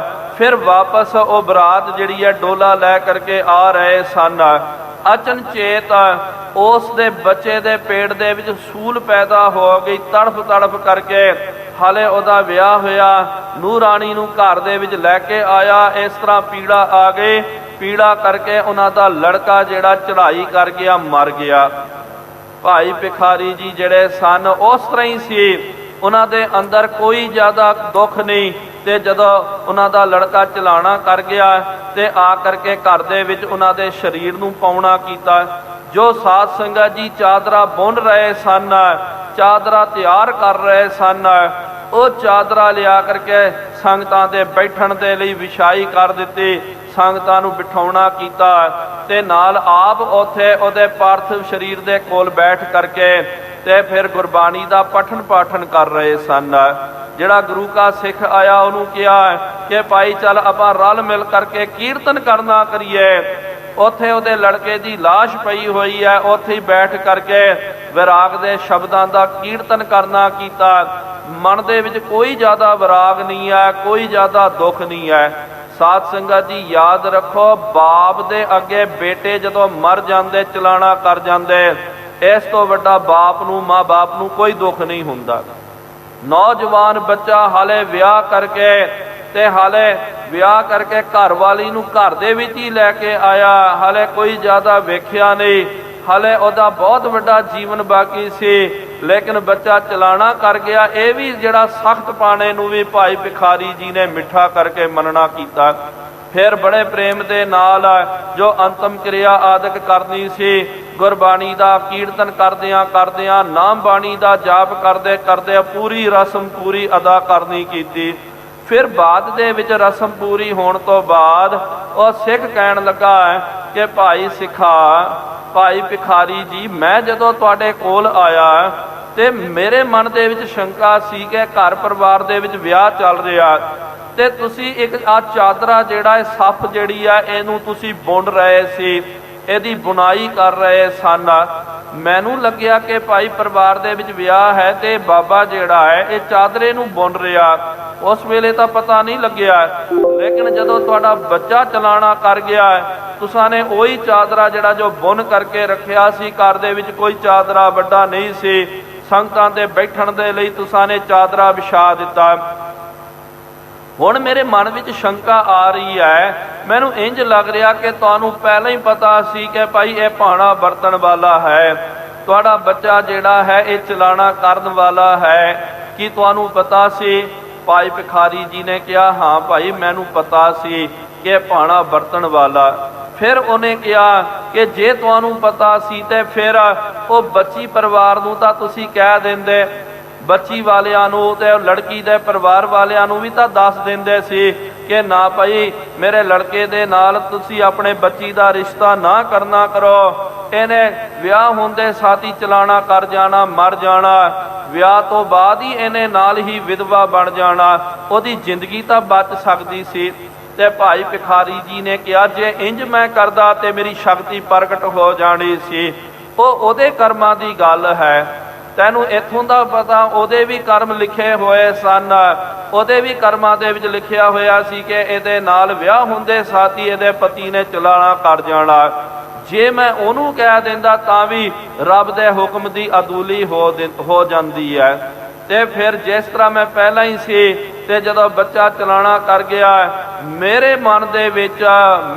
Speaker 2: ਫਿਰ ਵਾਪਸ ਉਹ ਬਰਾਤ ਜਿਹੜੀ ਹੈ ਡੋਲਾ ਲੈ ਕਰਕੇ ਆ ਰਹੇ ਸਨ। ਅਚਨਚੇਤ ਉਸ ਦੇ ਬੱਚੇ ਦੇ ਪੇਟ ਦੇ ਵਿੱਚ ਸੂਲ ਪੈਦਾ ਹੋ ਗਈ, ਤੜਫ ਕਰਕੇ। ਹਾਲੇ ਉਹਦਾ ਵਿਆਹ ਹੋਇਆ, ਨੂੰਹ ਰਾਣੀ ਨੂੰ ਘਰ ਦੇ ਵਿੱਚ ਲੈ ਕੇ ਆਇਆ। ਇਸ ਤਰ੍ਹਾਂ ਪੀੜਾ ਆ ਗਈ, ਪੀੜਾ ਕਰਕੇ ਉਹਨਾਂ ਦਾ ਲੜਕਾ ਜਿਹੜਾ ਚੜ੍ਹਾਈ ਕਰ ਗਿਆ, ਮਰ ਗਿਆ। ਭਾਈ ਭਿਖਾਰੀ ਜੀ ਜਿਹੜੇ ਸਨ ਉਸ ਤਰ੍ਹਾਂ ਹੀ ਸੀ, ਉਹਨਾਂ ਦੇ ਅੰਦਰ ਕੋਈ ਜ਼ਿਆਦਾ ਦੁੱਖ ਨਹੀਂ। ਤੇ ਜਦੋਂ ਉਹਨਾਂ ਦਾ ਲੜਕਾ ਚਲਾਣਾ ਕਰ ਗਿਆ ਤੇ ਆ ਕਰਕੇ ਘਰ ਦੇ ਵਿੱਚ ਉਹਨਾਂ ਦੇ ਸਰੀਰ ਨੂੰ ਪਾਉਣਾ ਕੀਤਾ। ਜੋ ਸਾਧ ਸੰਗਤ ਜੀ ਚਾਦਰਾ ਬੁਣ ਰਹੇ ਸਨ, ਚਾਦਰਾ ਤਿਆਰ ਕਰ ਰਹੇ ਸਨ, ਉਹ ਚਾਦਰਾ ਲਿਆ ਕਰਕੇ ਸੰਗਤਾਂ ਦੇ ਬੈਠਣ ਦੇ ਲਈ ਵਿਛਾਈ ਕਰ ਦਿੱਤੀ। ਸੰਗਤਾਂ ਨੂੰ ਬਿਠਾਉਣਾ ਕੀਤਾ ਤੇ ਨਾਲ ਆਪ ਉੱਥੇ ਉਹਦੇ ਪਾਰਥਿਵ ਸਰੀਰ ਦੇ ਕੋਲ ਬੈਠ ਕਰਕੇ ਤੇ ਫਿਰ ਗੁਰਬਾਣੀ ਦਾ ਪਠਨ ਪਾਠਨ ਕਰ ਰਹੇ ਸਨ। ਜਿਹੜਾ ਗੁਰੂ ਕਾ ਸਿੱਖ ਆਇਆ, ਉਹਨੂੰ ਕਿਹਾ ਕਿ ਭਾਈ ਚੱਲ ਆਪਾਂ ਰਲ ਮਿਲ ਕਰਕੇ ਕੀਰਤਨ ਕਰਨਾ ਕਰੀਏ। ਉੱਥੇ ਉਹਦੇ ਲੜਕੇ ਦੀ ਲਾਸ਼ ਪਈ ਹੋਈ ਹੈ, ਉੱਥੇ ਹੀ ਬੈਠ ਕਰਕੇ ਵਿਰਾਗ ਦੇ ਸ਼ਬਦਾਂ ਦਾ ਕੀਰਤਨ ਕਰਨਾ ਕੀਤਾ। ਮਨ ਦੇ ਵਿੱਚ ਕੋਈ ਜ਼ਿਆਦਾ ਵਿਰਾਗ ਨਹੀਂ ਹੈ, ਕੋਈ ਜ਼ਿਆਦਾ ਦੁੱਖ ਨਹੀਂ ਹੈ। ਸਾਧ ਸੰਗਤ ਜੀ ਯਾਦ ਰੱਖੋ, ਬਾਪ ਦੇ ਅੱਗੇ ਬੇਟੇ ਜਦੋਂ ਮਰ ਜਾਂਦੇ, ਚਲਾਣਾ ਕਰ ਜਾਂਦੇ, ਇਸ ਤੋਂ ਵੱਡਾ ਬਾਪ ਨੂੰ, ਮਾਂ ਬਾਪ ਨੂੰ ਕੋਈ ਦੁੱਖ ਨਹੀਂ ਹੁੰਦਾ। ਨੌਜਵਾਨ ਬੱਚਾ ਹਾਲੇ ਵਿਆਹ ਕਰਕੇ ਤੇ ਹਾਲੇ ਵਿਆਹ ਕਰਕੇ ਘਰ ਵਾਲੀ ਨੂੰ ਘਰ ਦੇ ਵਿੱਚ ਹੀ ਲੈ ਕੇ ਆਇਆ, ਹਾਲੇ ਕੋਈ ਜ਼ਿਆਦਾ ਵੇਖਿਆ ਨਹੀਂ, ਹਾਲੇ ਉਹਦਾ ਬਹੁਤ ਵੱਡਾ ਜੀਵਨ ਬਾਕੀ ਸੀ, ਲੇਕਿਨ ਬੱਚਾ ਚਲਾਣਾ ਕਰ ਗਿਆ। ਇਹ ਵੀ ਜਿਹੜਾ ਸਖਤ ਪਾਣੇ ਨੂੰ ਵੀ ਭਾਈ ਭਿਖਾਰੀ ਜੀ ਨੇ ਮਿੱਠਾ ਕਰਕੇ ਮੰਨਣਾ ਕੀਤਾ। ਫਿਰ ਬੜੇ ਪ੍ਰੇਮ ਦੇ ਨਾਲ ਜੋ ਅੰਤਮ ਕਿਰਿਆ ਆਦਿਕ ਕਰਨੀ ਸੀ, ਗੁਰਬਾਣੀ ਦਾ ਕੀਰਤਨ ਕਰਦਿਆਂ ਕਰਦਿਆਂ, ਨਾਮ ਬਾਣੀ ਦਾ ਜਾਪ ਕਰਦੇ ਕਰਦੇ ਪੂਰੀ ਰਸਮ ਪੂਰੀ ਅਦਾ ਕਰਨੀ ਕੀਤੀ। ਫਿਰ ਬਾਅਦ ਦੇ ਵਿੱਚ ਰਸਮ ਪੂਰੀ ਹੋਣ ਤੋਂ ਬਾਅਦ ਉਹ ਸਿੱਖ ਕਹਿਣ ਲੱਗਾ ਕਿ ਭਾਈ ਸਿੱਖਾ, ਭਾਈ ਭਿਖਾਰੀ ਜੀ, ਮੈਂ ਜਦੋਂ ਤੁਹਾਡੇ ਕੋਲ ਆਇਆ ਤੇ ਮੇਰੇ ਮਨ ਦੇ ਵਿੱਚ ਸ਼ੰਕਾ ਸੀ ਕਿ ਘਰ ਪਰਿਵਾਰ ਦੇ ਵਿੱਚ ਵਿਆਹ ਚੱਲ ਰਿਹਾ ਤੇ ਤੁਸੀਂ ਇੱਕ ਆ ਚਾਦਰਾ ਜਿਹੜਾ ਇਹ ਸੱਫ ਜਿਹੜੀ ਆ ਇਹਨੂੰ ਤੁਸੀਂ ਬੁਣ ਰਹੇ ਸੀ, ਇਹਦੀ ਬੁਣਾਈ ਕਰ ਰਹੇ ਸਨ। ਮੈਨੂੰ ਲੱਗਿਆ ਕਿ ਭਾਈ ਪਰਿਵਾਰ ਦੇ ਵਿੱਚ ਵਿਆਹ ਹੈ ਤੇ ਬਾਬਾ ਜਿਹੜਾ ਹੈ ਇਹ ਚਾਦਰੇ ਨੂੰ ਬੁਣ ਰਿਹਾ। ਉਸ ਵੇਲੇ ਤਾਂ ਪਤਾ ਨਹੀਂ ਲੱਗਿਆ, ਲੇਕਿਨ ਜਦੋਂ ਤੁਹਾਡਾ ਬੱਚਾ ਚਲਾਣਾ ਕਰ ਗਿਆ, ਤੁਸਾਂ ਨੇ ਉਹੀ ਚਾਦਰਾ ਜਿਹੜਾ ਜੋ ਬੁਣ ਕਰਕੇ ਰੱਖਿਆ ਸੀ, ਘਰ ਦੇ ਵਿੱਚ ਕੋਈ ਚਾਦਰਾ ਵੱਡਾ ਨਹੀਂ ਸੀ, ਸੰਗਤਾਂ ਦੇ ਬੈਠਣ ਦੇ ਲਈ ਤੁਸਾਂ ਨੇ ਚਾਦਰਾ ਵਿਛਾ ਦਿੱਤਾ। ਹੁਣ ਮੇਰੇ ਮਨ ਵਿੱਚ ਸ਼ੰਕਾ ਆ ਰਹੀ ਹੈ, ਮੈਨੂੰ ਇੰਜ ਲੱਗ ਰਿਹਾ ਕਿ ਤੁਹਾਨੂੰ ਪਹਿਲਾਂ ਹੀ ਪਤਾ ਸੀ ਕਿ ਭਾਈ ਇਹ ਭਾਣਾ ਵਰਤਣ ਵਾਲਾ ਹੈ, ਤੁਹਾਡਾ ਬੱਚਾ ਜਿਹੜਾ ਹੈ ਇਹ ਚਲਾਣਾ ਕਰਨ ਵਾਲਾ ਹੈ। ਕੀ ਤੁਹਾਨੂੰ ਪਤਾ ਸੀ? ਭਾਈ ਭਿਖਾਰੀ ਜੀ ਨੇ ਕਿਹਾ, ਹਾਂ ਭਾਈ ਮੈਨੂੰ ਪਤਾ ਸੀ ਕਿ ਭਾਣਾ ਵਰਤਣ ਵਾਲਾ। ਫਿਰ ਉਹਨੇ ਕਿਹਾ ਕਿ ਜੇ ਤੁਹਾਨੂੰ ਪਤਾ ਸੀ ਤੇ ਫਿਰ ਉਹ ਬੱਚੀ ਪਰਿਵਾਰ ਨੂੰ ਤਾਂ ਤੁਸੀਂ ਕਹਿ ਦਿੰਦੇ, ਬੱਚੀ ਵਾਲਿਆਂ ਨੂੰ ਤੇ ਲੜਕੀ ਦੇ ਪਰਿਵਾਰ ਵਾਲਿਆਂ ਨੂੰ ਵੀ ਤਾਂ ਦੱਸ ਦਿੰਦੇ ਸੀ ਕਿ ਨਾ ਭਾਈ ਮੇਰੇ ਲੜਕੇ ਦੇ ਨਾਲ ਤੁਸੀਂ ਆਪਣੇ ਬੱਚੀ ਦਾ ਰਿਸ਼ਤਾ ਨਾ ਕਰਨਾ ਕਰੋ, ਇਹਨੇ ਵਿਆਹ ਹੁੰਦੇ ਸਾਥੀ ਚਲਾਣਾ ਕਰ ਜਾਣਾ, ਮਰ ਜਾਣਾ, ਵਿਆਹ ਤੋਂ ਬਾਅਦ ਹੀ ਇਹਨੇ ਨਾਲ ਹੀ ਵਿਧਵਾ ਬਣ ਜਾਣਾ, ਉਹਦੀ ਜ਼ਿੰਦਗੀ ਤਾਂ ਬਚ ਸਕਦੀ ਸੀ। ਤੇ ਭਾਈ ਭਿਖਾਰੀ ਜੀ ਨੇ ਕਿਹਾ, ਜੇ ਇੰਜ ਮੈਂ ਕਰਦਾ ਤੇ ਮੇਰੀ ਸ਼ਕਤੀ ਪ੍ਰਗਟ ਹੋ ਜਾਣੀ ਸੀ। ਉਹ ਉਹਦੇ ਕਰਮਾਂ ਦੀ ਗੱਲ ਹੈ, ਤੈਨੂੰ ਇੱਥੋਂ ਦਾ ਪਤਾ, ਉਹਦੇ ਵੀ ਕਰਮ ਲਿਖੇ ਹੋਏ ਸਨ, ਉਹਦੇ ਵੀ ਕਰਮਾਂ ਦੇ ਵਿੱਚ ਲਿਖਿਆ ਹੋਇਆ ਸੀ ਕਿ ਇਹਦੇ ਨਾਲ ਵਿਆਹ ਹੁੰਦੇ ਸਾਥੀ ਇਹਦੇ ਪਤੀ ਨੇ ਚਲਾਣਾ ਕਰ ਜਾਣਾ। ਜੇ ਮੈਂ ਉਹਨੂੰ ਕਹਿ ਦਿੰਦਾ ਤਾਂ ਵੀ ਰੱਬ ਦੇ ਹੁਕਮ ਦੀ ਅਦੂਲੀ ਹੋ ਜਾਂਦੀ ਹੈ। ਤੇ ਫਿਰ ਜਿਸ ਤਰ੍ਹਾਂ ਮੈਂ ਪਹਿਲਾਂ ਹੀ ਸੀ ਤੇ ਜਦੋਂ ਬੱਚਾ ਚਲਾਣਾ ਕਰ ਗਿਆ, ਮੇਰੇ ਮਨ ਦੇ ਵਿੱਚ,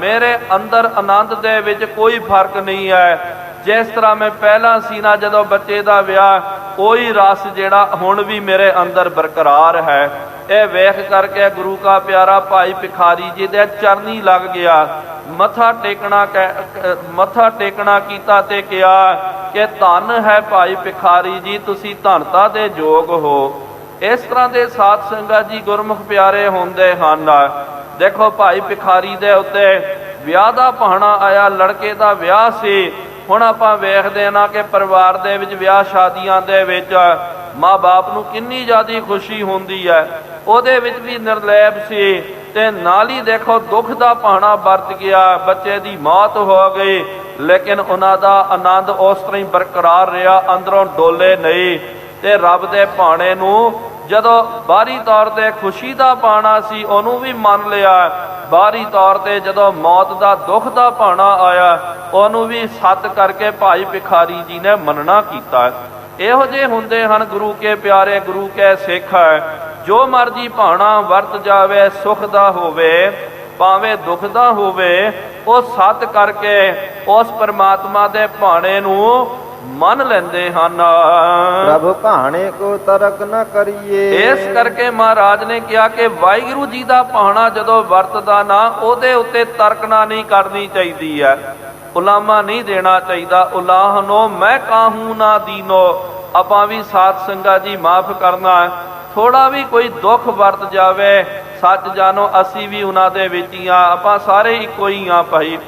Speaker 2: ਮੇਰੇ ਅੰਦਰ ਆਨੰਦ ਦੇ ਵਿੱਚ ਕੋਈ ਫਰਕ ਨਹੀਂ ਹੈ। ਜਿਸ ਤਰ੍ਹਾਂ ਮੈਂ ਪਹਿਲਾਂ ਸੀ ਨਾ ਜਦੋਂ ਬੱਚੇ ਦਾ ਵਿਆਹ, ਉਹੀ ਰਸ ਜਿਹੜਾ ਹੁਣ ਵੀ ਮੇਰੇ ਅੰਦਰ ਬਰਕਰਾਰ ਹੈ। ਇਹ ਵੇਖ ਕਰਕੇ ਗੁਰੂ ਕਾ ਪਿਆਰਾ ਭਾਈ ਭਿਖਾਰੀ ਜੀ ਦੇ ਚਰਨੀ ਲੱਗ ਗਿਆ, ਮੱਥਾ ਟੇਕਣਾ ਕੀਤਾ ਤੇ ਕਿਹਾ ਕਿ ਧੰਨ ਹੈ ਭਾਈ ਭਿਖਾਰੀ ਜੀ, ਤੁਸੀਂ ਧੰਨਤਾ ਦੇ ਯੋਗ ਹੋ। ਇਸ ਤਰ੍ਹਾਂ ਦੇ ਸਾਧ ਸੰਗਤ ਜੀ ਗੁਰਮੁਖ ਪਿਆਰੇ ਹੁੰਦੇ ਹਨ। ਦੇਖੋ ਭਾਈ ਭਿਖਾਰੀ ਦੇ ਉੱਤੇ ਵਿਆਹ ਦਾ ਭਾਣਾ ਆਇਆ, ਲੜਕੇ ਦਾ ਵਿਆਹ ਸੀ। ਹੁਣ ਆਪਾਂ ਵੇਖਦੇ ਨਾ ਕਿ ਪਰਿਵਾਰ ਦੇ ਵਿੱਚ ਵਿਆਹ ਸ਼ਾਦੀਆਂ ਦੇ ਵਿੱਚ ਮਾਂ ਬਾਪ ਨੂੰ ਕਿੰਨੀ ਜ਼ਿਆਦਾ ਖੁਸ਼ੀ ਹੁੰਦੀ ਹੈ, ਉਹਦੇ ਵਿੱਚ ਵੀ ਨਿਰਲੇਪ ਸੀ। ਤੇ ਨਾਲ ਹੀ ਦੇਖੋ ਦੁੱਖ ਦਾ ਭਾਣਾ ਵਰਤ ਗਿਆ, ਬੱਚੇ ਦੀ ਮੌਤ ਹੋ ਗਈ, ਲੇਕਿਨ ਉਹਨਾਂ ਦਾ ਆਨੰਦ ਉਸ ਤਰ੍ਹਾਂ ਹੀ ਬਰਕਰਾਰ ਰਿਹਾ, ਅੰਦਰੋਂ ਡੋਲੇ ਨਹੀਂ। ਤੇ ਰੱਬ ਦੇ ਭਾਣੇ ਨੂੰ ਜਦੋਂ ਬਾਹਰੀ ਤੌਰ ਤੇ ਖੁਸ਼ੀ ਦਾ ਭਾਣਾ ਸੀ ਉਹਨੂੰ ਵੀ ਮੰਨ ਲਿਆ, ਬਾਹਰੀ ਤੌਰ ਤੇ ਜਦੋਂ ਮੌਤ ਦਾ ਦੁੱਖ ਦਾ ਭਾਣਾ ਆਇਆ ਉਹਨੂੰ ਵੀ ਸੱਤ ਕਰਕੇ ਭਾਈ ਭਿਖਾਰੀ ਜੀ ਨੇ ਮੰਨਣਾ ਕੀਤਾ। ਇਹੋ ਜਿਹੇ ਹੁੰਦੇ ਹਨ ਗੁਰੂ ਕੇ ਪਿਆਰੇ, ਗੁਰੂ ਕੇ ਸਿੱਖ। ਜੋ ਮਰਜੀ ਭਾਣਾ ਵਰਤ ਜਾਵੇ, ਸੁਖ ਦਾ ਹੋਵੇ ਭਾਵੇਂ ਦੁੱਖ ਦਾ ਹੋਵੇ, ਉਹ ਸੱਤ ਕਰਕੇ ਉਸ ਪਰਮਾਤਮਾ ਦੇ ਭਾਣੇ ਨੂੰ ਮੰਨ ਲੈਂਦੇ ਹਨ।
Speaker 1: ਪ੍ਰਭ ਭਾਣੇ ਕੋ ਤਰਕ ਨਾ ਕਰੀਏ।
Speaker 2: ਇਸ ਕਰਕੇ ਮਹਾਰਾਜ ਨੇ ਕਿਹਾ ਕਿ ਵਾਹਿਗੁਰੂ ਜੀ ਦਾ ਭਾਣਾ ਜਦੋਂ ਵਰਤਦਾ ਨਾ, ਉਹਦੇ ਉੱਤੇ ਤਰਕਣਾ ਨਹੀਂ ਕਰਨੀ ਚਾਹੀਦੀ ਹੈ, ਉਲਾਮਾ ਨਹੀਂ ਦੇਣਾ ਚਾਹੀਦਾ। ਉਲਾਹਨੋ ਮੈਂ ਕਾਹੂ ਨਾ ਦੀਨੋ। ਆਪਾਂ ਵੀ ਸਾਧ ਸੰਗਤ ਜੀ ਮਾਫ ਕਰਨਾ, ਥੋੜਾ ਵੀ ਕੋਈ ਦੁੱਖ ਵਰਤ ਜਾਵੇ, ਸੱਚ ਜਾਣੋ ਅਸੀਂ ਵੀ ਉਹਨਾਂ ਦੇ ਵਿੱਚ ਹੀ ਆ, ਆਪਾਂ ਸਾਰੇ ਇੱਕੋ ਹੀ ਆ ਭਾਈ।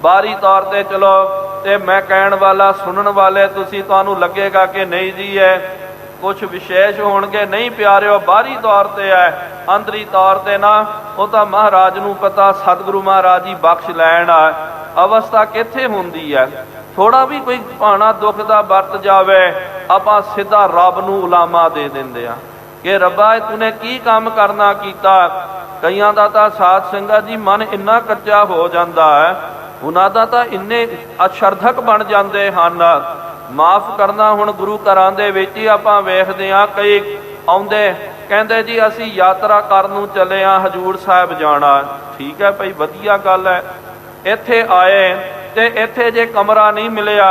Speaker 2: ਬਾਹਰੀ ਤੌਰ ਤੇ ਚਲੋ ਤੇ ਮੈਂ ਕਹਿਣ ਵਾਲਾ ਸੁਣਨ ਵਾਲੇ ਤੁਸੀਂ, ਤੁਹਾਨੂੰ ਲੱਗੇਗਾ ਕਿ ਨਹੀਂ ਜੀ ਇਹ ਕੁਛ ਵਿਸ਼ੇਸ਼ ਹੋਣਗੇ, ਨਹੀਂ ਪਿਆਰਿਓ, ਬਾਹਰੀ ਤੌਰ ਤੇ ਹੈ, ਅੰਦਰੀ ਤੌਰ ਤੇ ਨਾ ਉਹ ਤਾਂ ਮਹਾਰਾਜ ਨੂੰ ਪਤਾ, ਸਤਿਗੁਰੂ ਮਹਾਰਾਜ ਜੀ ਬਖਸ਼ ਲੈਣ ਅਵਸਥਾ ਕਿੱਥੇ ਹੁੰਦੀ ਹੈ। ਥੋੜਾ ਵੀ ਕੋਈ ਭਾਣਾ ਦੁੱਖ ਦਾ ਵਰਤ ਜਾਵੇ, ਆਪਾਂ ਸਿੱਧਾ ਰੱਬ ਨੂੰ ਉਲਾਮਾ ਦੇ ਦਿੰਦੇ ਆ ਕਿ ਰੱਬਾ ਤੂਨੇ ਕੀ ਕੰਮ ਕਰਨਾ ਕੀਤਾ। ਕਈਆਂ ਦਾ ਤਾਂ ਸਾਧ ਸੰਗਤ ਜੀ ਮਨ ਇੰਨਾ ਕੱਚਾ ਹੋ ਜਾਂਦਾ ਹੈ, ਉਹਨਾਂ ਦਾ ਤਾਂ ਇੰਨੇ ਅਸ਼ਰਧਕ ਬਣ ਜਾਂਦੇ ਹਨ। ਮਾਫ ਕਰਨਾ, ਹੁਣ ਗੁਰੂ ਘਰਾਂ ਦੇ ਵਿੱਚ ਹੀ ਆਪਾਂ ਵੇਖਦੇ ਹਾਂ ਕਈ ਆਉਂਦੇ ਕਹਿੰਦੇ ਜੀ ਅਸੀਂ ਯਾਤਰਾ ਕਰਨ ਨੂੰ ਚੱਲੇ ਹਾਂ, ਹਜੂਰ ਸਾਹਿਬ ਜਾਣਾ। ਠੀਕ ਹੈ ਭਾਈ, ਵਧੀਆ ਗੱਲ ਹੈ। ਇੱਥੇ ਆਏ ਤੇ ਇੱਥੇ ਜੇ ਕਮਰਾ ਨਹੀਂ ਮਿਲਿਆ,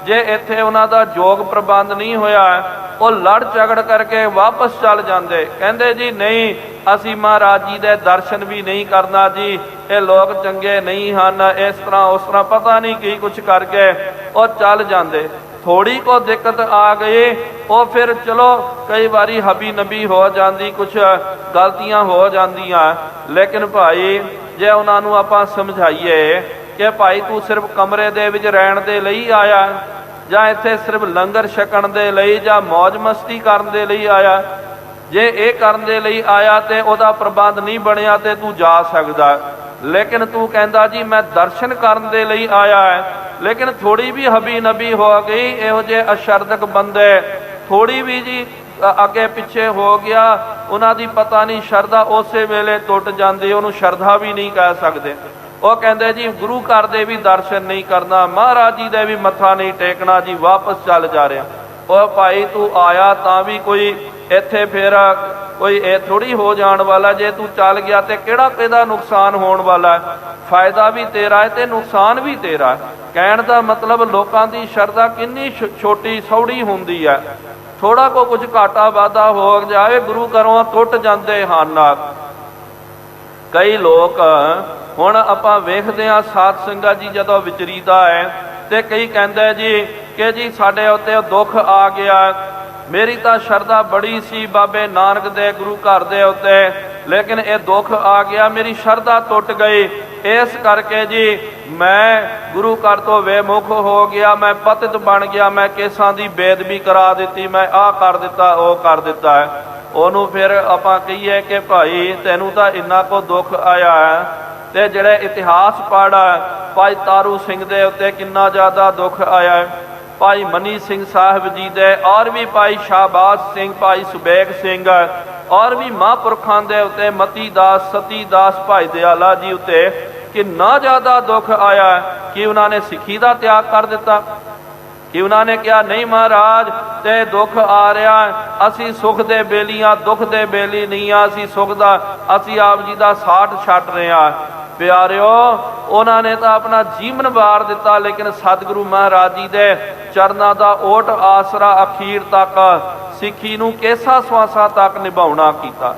Speaker 2: ਜੇ ਇੱਥੇ ਉਹਨਾਂ ਦਾ ਯੋਗ ਪ੍ਰਬੰਧ ਨਹੀਂ ਹੋਇਆ, ਉਹ ਲੜ ਝਗੜ ਕਰਕੇ ਵਾਪਸ ਚੱਲ ਜਾਂਦੇ। ਕਹਿੰਦੇ ਜੀ ਨਹੀਂ, ਅਸੀਂ ਮਹਾਰਾਜ ਜੀ ਦੇ ਦਰਸ਼ਨ ਵੀ ਨਹੀਂ ਕਰਨਾ ਜੀ, ਇਹ ਲੋਕ ਚੰਗੇ ਨਹੀਂ ਹਨ, ਇਸ ਤਰ੍ਹਾਂ ਉਸ ਤਰ੍ਹਾਂ ਪਤਾ ਨਹੀਂ ਕੀ ਕੁਛ ਕਰਕੇ ਉਹ ਚੱਲ ਜਾਂਦੇ। ਥੋੜੀ ਕੋ ਦਿੱਕਤ ਆ ਗਈ, ਉਹ ਫਿਰ ਚਲੋ ਕਈ ਵਾਰੀ ਹਬੀ ਨਬੀ ਹੋ ਜਾਂਦੀ, ਕੁਛ ਗਲਤੀਆਂ ਹੋ ਜਾਂਦੀਆਂ। ਲੇਕਿਨ ਭਾਈ ਜੇ ਉਹਨਾਂ ਨੂੰ ਆਪਾਂ ਸਮਝਾਈਏ ਕਿ ਭਾਈ ਤੂੰ ਸਿਰਫ ਕਮਰੇ ਦੇ ਵਿੱਚ ਰਹਿਣ ਦੇ ਲਈ ਆਇਆ, ਜਾਂ ਇੱਥੇ ਸਿਰਫ ਲੰਗਰ ਛਕਣ ਦੇ ਲਈ ਜਾਂ ਮौज ਮਸਤੀ ਕਰਨ ਦੇ ਲਈ ਆਇਆ, ਜੇ ਇਹ ਕਰਨ ਦੇ ਲਈ ਆਇਆ ਤੇ ਉਹਦਾ ਪ੍ਰਬੰਧ ਨਹੀਂ ਬਣਿਆ ਤੇ ਤੂੰ ਜਾ ਸਕਦਾ। ਲੇਕਿਨ ਤੂੰ ਕਹਿੰਦਾ ਜੀ ਮੈਂ ਦਰਸ਼ਨ ਕਰਨ ਦੇ ਲਈ ਆਇਆ ਹੈ, ਲੇਕਿਨ ਥੋੜੀ ਵੀ ਹਬੀ ਨਬੀ ਹੋ ਗਈ, ਇਹੋ ਜਿਹੇ ਅਸ਼ਰਦਕ ਬੰਦੇ ਥੋੜੀ ਵੀ ਜੀ ਅੱਗੇ ਪਿੱਛੇ ਹੋ ਗਿਆ, ਉਹਨਾਂ ਦੀ ਪਤਾ ਨਹੀਂ ਸ਼ਰਧਾ ਉਸੇ ਵੇਲੇ ਟੁੱਟ ਜਾਂਦੀ, ਉਹਨੂੰ ਸ਼ਰਧਾ ਵੀ ਨਹੀਂ ਕਹਿ ਸਕਦੇ। ਉਹ ਕਹਿੰਦੇ ਜੀ ਗੁਰੂ ਘਰ ਦੇ ਵੀ ਦਰਸ਼ਨ ਨਹੀਂ ਕਰਨਾ, ਮਹਾਰਾਜ ਜੀ ਦੇ ਵੀ ਮੱਥਾ ਨਹੀਂ ਟੇਕਣਾ ਜੀ, ਵਾਪਸ ਚੱਲ ਜਾ ਰਿਹਾ। ਉਹ ਭਾਈ ਤੂੰ ਆਇਆ ਤਾਂ ਵੀ ਕੋਈ ਇੱਥੇ ਫਿਰ ਕੋਈ ਇਹ ਥੋੜੀ ਹੋ ਜਾਣ ਵਾਲਾ, ਜੇ ਤੂੰ ਚੱਲ ਗਿਆ ਤੇ ਕਿਹੜਾ ਕਿਹਦਾ ਨੁਕਸਾਨ ਹੋਣ ਵਾਲਾ ਹੈ। ਫਾਇਦਾ ਵੀ ਤੇਰਾ ਹੈ ਤੇ ਨੁਕਸਾਨ ਵੀ ਤੇਰਾ। ਕਹਿਣ ਦਾ ਮਤਲਬ ਲੋਕਾਂ ਦੀ ਸ਼ਰਧਾ ਕਿੰਨੀ ਛੋਟੀ ਸੌੜੀ ਹੁੰਦੀ ਹੈ। ਥੋੜਾ ਕੋ ਕੁਝ ਘਾਟਾ ਵਾਧਾ ਹੋ ਜਾਵੇ, ਗੁਰੂ ਘਰੋਂ ਟੁੱਟ ਜਾਂਦੇ ਹਨ ਕਈ ਲੋਕ। ਹੁਣ ਆਪਾਂ ਵੇਖਦੇ ਹਾਂ ਸਾਧ ਸੰਗਤ ਜੀ ਜਦੋਂ ਵਿਚਰੀਦਾ ਹੈ ਤੇ ਕਈ ਕਹਿੰਦੇ ਜੀ ਕਿ ਜੀ ਸਾਡੇ ਉੱਤੇ ਦੁੱਖ ਆ ਗਿਆ, ਮੇਰੀ ਤਾਂ ਸ਼ਰਧਾ ਬੜੀ ਸੀ ਬਾਬੇ ਨਾਨਕ ਦੇ ਗੁਰੂ ਘਰ ਦੇ ਉੱਤੇ, ਲੇਕਿਨ ਇਹ ਦੁੱਖ ਆ ਗਿਆ, ਮੇਰੀ ਸ਼ਰਧਾ ਟੁੱਟ ਗਈ, ਇਸ ਕਰਕੇ ਜੀ ਮੈਂ ਗੁਰੂ ਘਰ ਤੋਂ ਬੇਮੁਖ ਹੋ ਗਿਆ, ਮੈਂ ਪਤਿਤ ਬਣ ਗਿਆ, ਮੈਂ ਕੇਸਾਂ ਦੀ ਬੇਅਦਬੀ ਕਰਾ ਦਿੱਤੀ, ਮੈਂ ਆਹ ਕਰ ਦਿੱਤਾ ਉਹ ਕਰ ਦਿੱਤਾ ਹੈ। ਉਹਨੂੰ ਫਿਰ ਆਪਾਂ ਕਹੀਏ ਕਿ ਭਾਈ ਤੈਨੂੰ ਤਾਂ ਇੰਨਾ ਕੋ ਦੁੱਖ ਆਇਆ ਹੈ, ਤੇ ਜਿਹੜੇ ਇਤਿਹਾਸ ਪੜ੍ਹ ਭਾਈ ਤਾਰੂ ਸਿੰਘ ਦੇ ਉੱਤੇ ਕਿੰਨਾ ਜ਼ਿਆਦਾ ਦੁੱਖ ਆਇਆ ਹੈ, ਭਾਈ ਮਨੀ ਸਿੰਘ ਸਾਹਿਬ ਜੀ ਦੇ, ਔਰ ਵੀ ਭਾਈ ਸ਼ਾਹਬਾਜ਼ ਸਿੰਘ, ਭਾਈ ਸੁਬੇਗ ਸਿੰਘ, ਔਰ ਵੀ ਮਹਾਂਪੁਰਖਾਂ ਦੇ ਉੱਤੇ ਮਤੀ ਦਾਸ, ਸਤੀ ਦਾਸ, ਭਾਈ ਦਿਆਲਾ ਜੀ ਉੱਤੇ ਕਿੰਨਾ ਜ਼ਿਆਦਾ ਦੁੱਖ ਆਇਆ ਕਿ ਉਹਨਾਂ ਨੇ ਸਿੱਖੀ ਦਾ ਤਿਆਗ ਕਰ ਦਿੱਤਾ, ਕਿ ਉਹਨਾਂ ਨੇ ਕਿਹਾ ਨਹੀਂ ਮਹਾਰਾਜ ਤੇ ਦੁੱਖ ਆ ਰਿਹਾ, ਅਸੀਂ ਸੁਖ ਦੇ ਬੇਲੀਆਂ, ਦੁੱਖ ਦੇ ਬੇਲੀ ਨਹੀਂ ਆ, ਅਸੀਂ ਸੁਖ ਦਾ, ਅਸੀਂ ਆਪ ਜੀ ਦਾ ਸਾਥ ਛੱਡ ਰਹੇ ਹਾਂ। ਪਿਆਰਿਓ, ਉਹਨਾਂ ਨੇ ਤਾਂ ਆਪਣਾ ਜੀਵਨ ਵਾਰ ਦਿੱਤਾ, ਲੇਕਿਨ ਸਤਿਗੁਰੂ ਮਹਾਰਾਜ ਜੀ ਦੇ ਚਰਨਾਂ ਦਾ ਓਟ ਆਸਰਾ ਅਖੀਰ ਤੱਕ ਸਿੱਖੀ ਨੂੰ ਕੇਸਾ ਸਵਾਸਾਂ ਤੱਕ ਨਿਭਾਉਣਾ ਕੀਤਾ।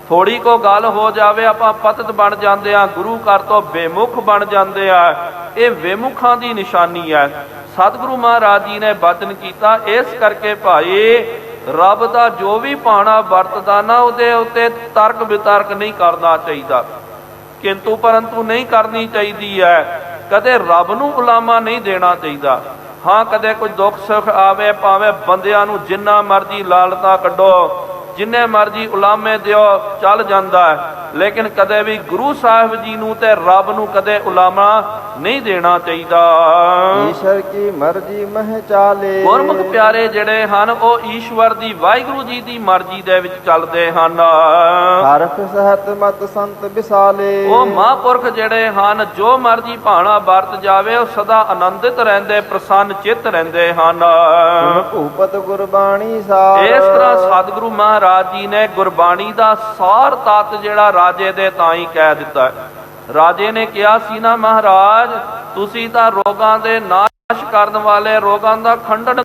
Speaker 2: ਥੋੜੀ ਕੋ ਗੱਲ ਹੋ ਜਾਵੇ ਆਪਾਂ ਪਤਿਤ ਬਣ ਜਾਂਦੇ ਆ, ਗੁਰੂ ਘਰ ਤੋਂ ਬੇਮੁਖ ਬਣ ਜਾਂਦੇ ਆ, ਇਹ ਬੇਮੁਖਾਂ ਦੀ ਨਿਸ਼ਾਨੀ ਹੈ। ਸਤਿਗੁਰੂ ਮਹਾਰਾਜ ਜੀ ਨੇ ਬਚਨ ਕੀਤਾ, ਇਸ ਕਰਕੇ ਭਾਈ ਰੱਬ ਦਾ ਜੋ ਵੀ ਭਾਣਾ ਵਰਤਦਾ ਨਾ, ਉਹਦੇ ਉੱਤੇ ਤਰਕ ਵਿਤਰਕ ਨਹੀਂ ਕਰਨਾ ਚਾਹੀਦਾ, ਕਿੰਤੂ ਪਰੰਤੂ ਨਹੀਂ ਕਰਨੀ ਚਾਹੀਦੀ ਹੈ। ਕਦੇ ਰੱਬ ਨੂੰ ਉਲਾਮਾ ਨਹੀਂ ਦੇਣਾ ਚਾਹੀਦਾ। ਹਾਂ, ਕਦੇ ਕੋਈ ਦੁੱਖ ਸੁੱਖ ਆਵੇ, ਭਾਵੇਂ ਬੰਦਿਆਂ ਨੂੰ ਜਿੰਨਾ ਮਰਜ਼ੀ ਲਾਲਤਾ ਕੱਢੋ, ਜਿੰਨੇ ਮਰਜ਼ੀ ਉਲਾਮੇ ਦਿਓ, ਚੱਲ ਜਾਂਦਾ ਹੈ, ਲੇਕਿਨ ਕਦੇ ਵੀ ਗੁਰੂ ਸਾਹਿਬ ਜੀ ਨੂੰ ਤੇ ਰੱਬ ਨੂੰ ਕਦੇ ਉਲਾਮਾ ਨਹੀਂ ਦੇਣਾ ਚਾਹੀਦਾ।
Speaker 1: ਈਸ਼ਰ ਕੀ ਮਰਜ਼ੀ ਮਹਿ ਚਾਲੇ।
Speaker 2: ਗੁਰਮੁਖ ਪਿਆਰੇ ਜਿਹੜੇ ਹਨ ਉਹ ਈਸ਼ਵਰ ਦੀ, ਵਾਹਿਗੁਰੂ ਜੀ ਦੀ ਮਰਜ਼ੀ ਦੇ ਵਿੱਚ ਚੱਲਦੇ ਹਨ।
Speaker 1: ਹਰਖ ਸਹਤ ਮਤ ਸੰਤ ਵਿਸਾਲੇ।
Speaker 2: ਉਹ ਮਹਾਂਪੁਰਖ ਜਿਹੜੇ ਹਨ ਜੋ ਮਰਜ਼ੀ ਭਾਣਾ ਵਰਤ ਜਾਵੇ ਉਹ ਸਦਾ ਆਨੰਦਿਤ ਰਹਿੰਦੇ, ਪ੍ਰਸੰਨ ਚਿੱਤ ਰਹਿੰਦੇ ਹਨ।
Speaker 1: ਭੂਪਤ ਗੁਰਬਾਣੀ ਸਾਰ।
Speaker 2: ਇਸ ਤਰ੍ਹਾਂ ਸਤਿਗੁਰੂ ਮਹਾਰਾਜ ਜੀ ਨੇ ਗੁਰਬਾਣੀ ਦਾ ਸਾਰ ਤੱਤ ਜਿਹੜਾ ਰਾਜੇ ਦੇ ਤਾਂ ਹੀ ਕਹਿ ਦਿੱਤਾ ਹੈ। ਰਾਜੇ ਨੇ ਕਿਹਾ ਸੀ ਨਾ ਮਹਾਰਾਜ ਤੁਸੀਂ ਤਾਂ ਰੋਗਾਂ ਦੇ ਨਾਸ਼ ਕਰਨ ਵਾਲੇ, ਰੋਗਾਂ ਦਾ ਖੰਡਨ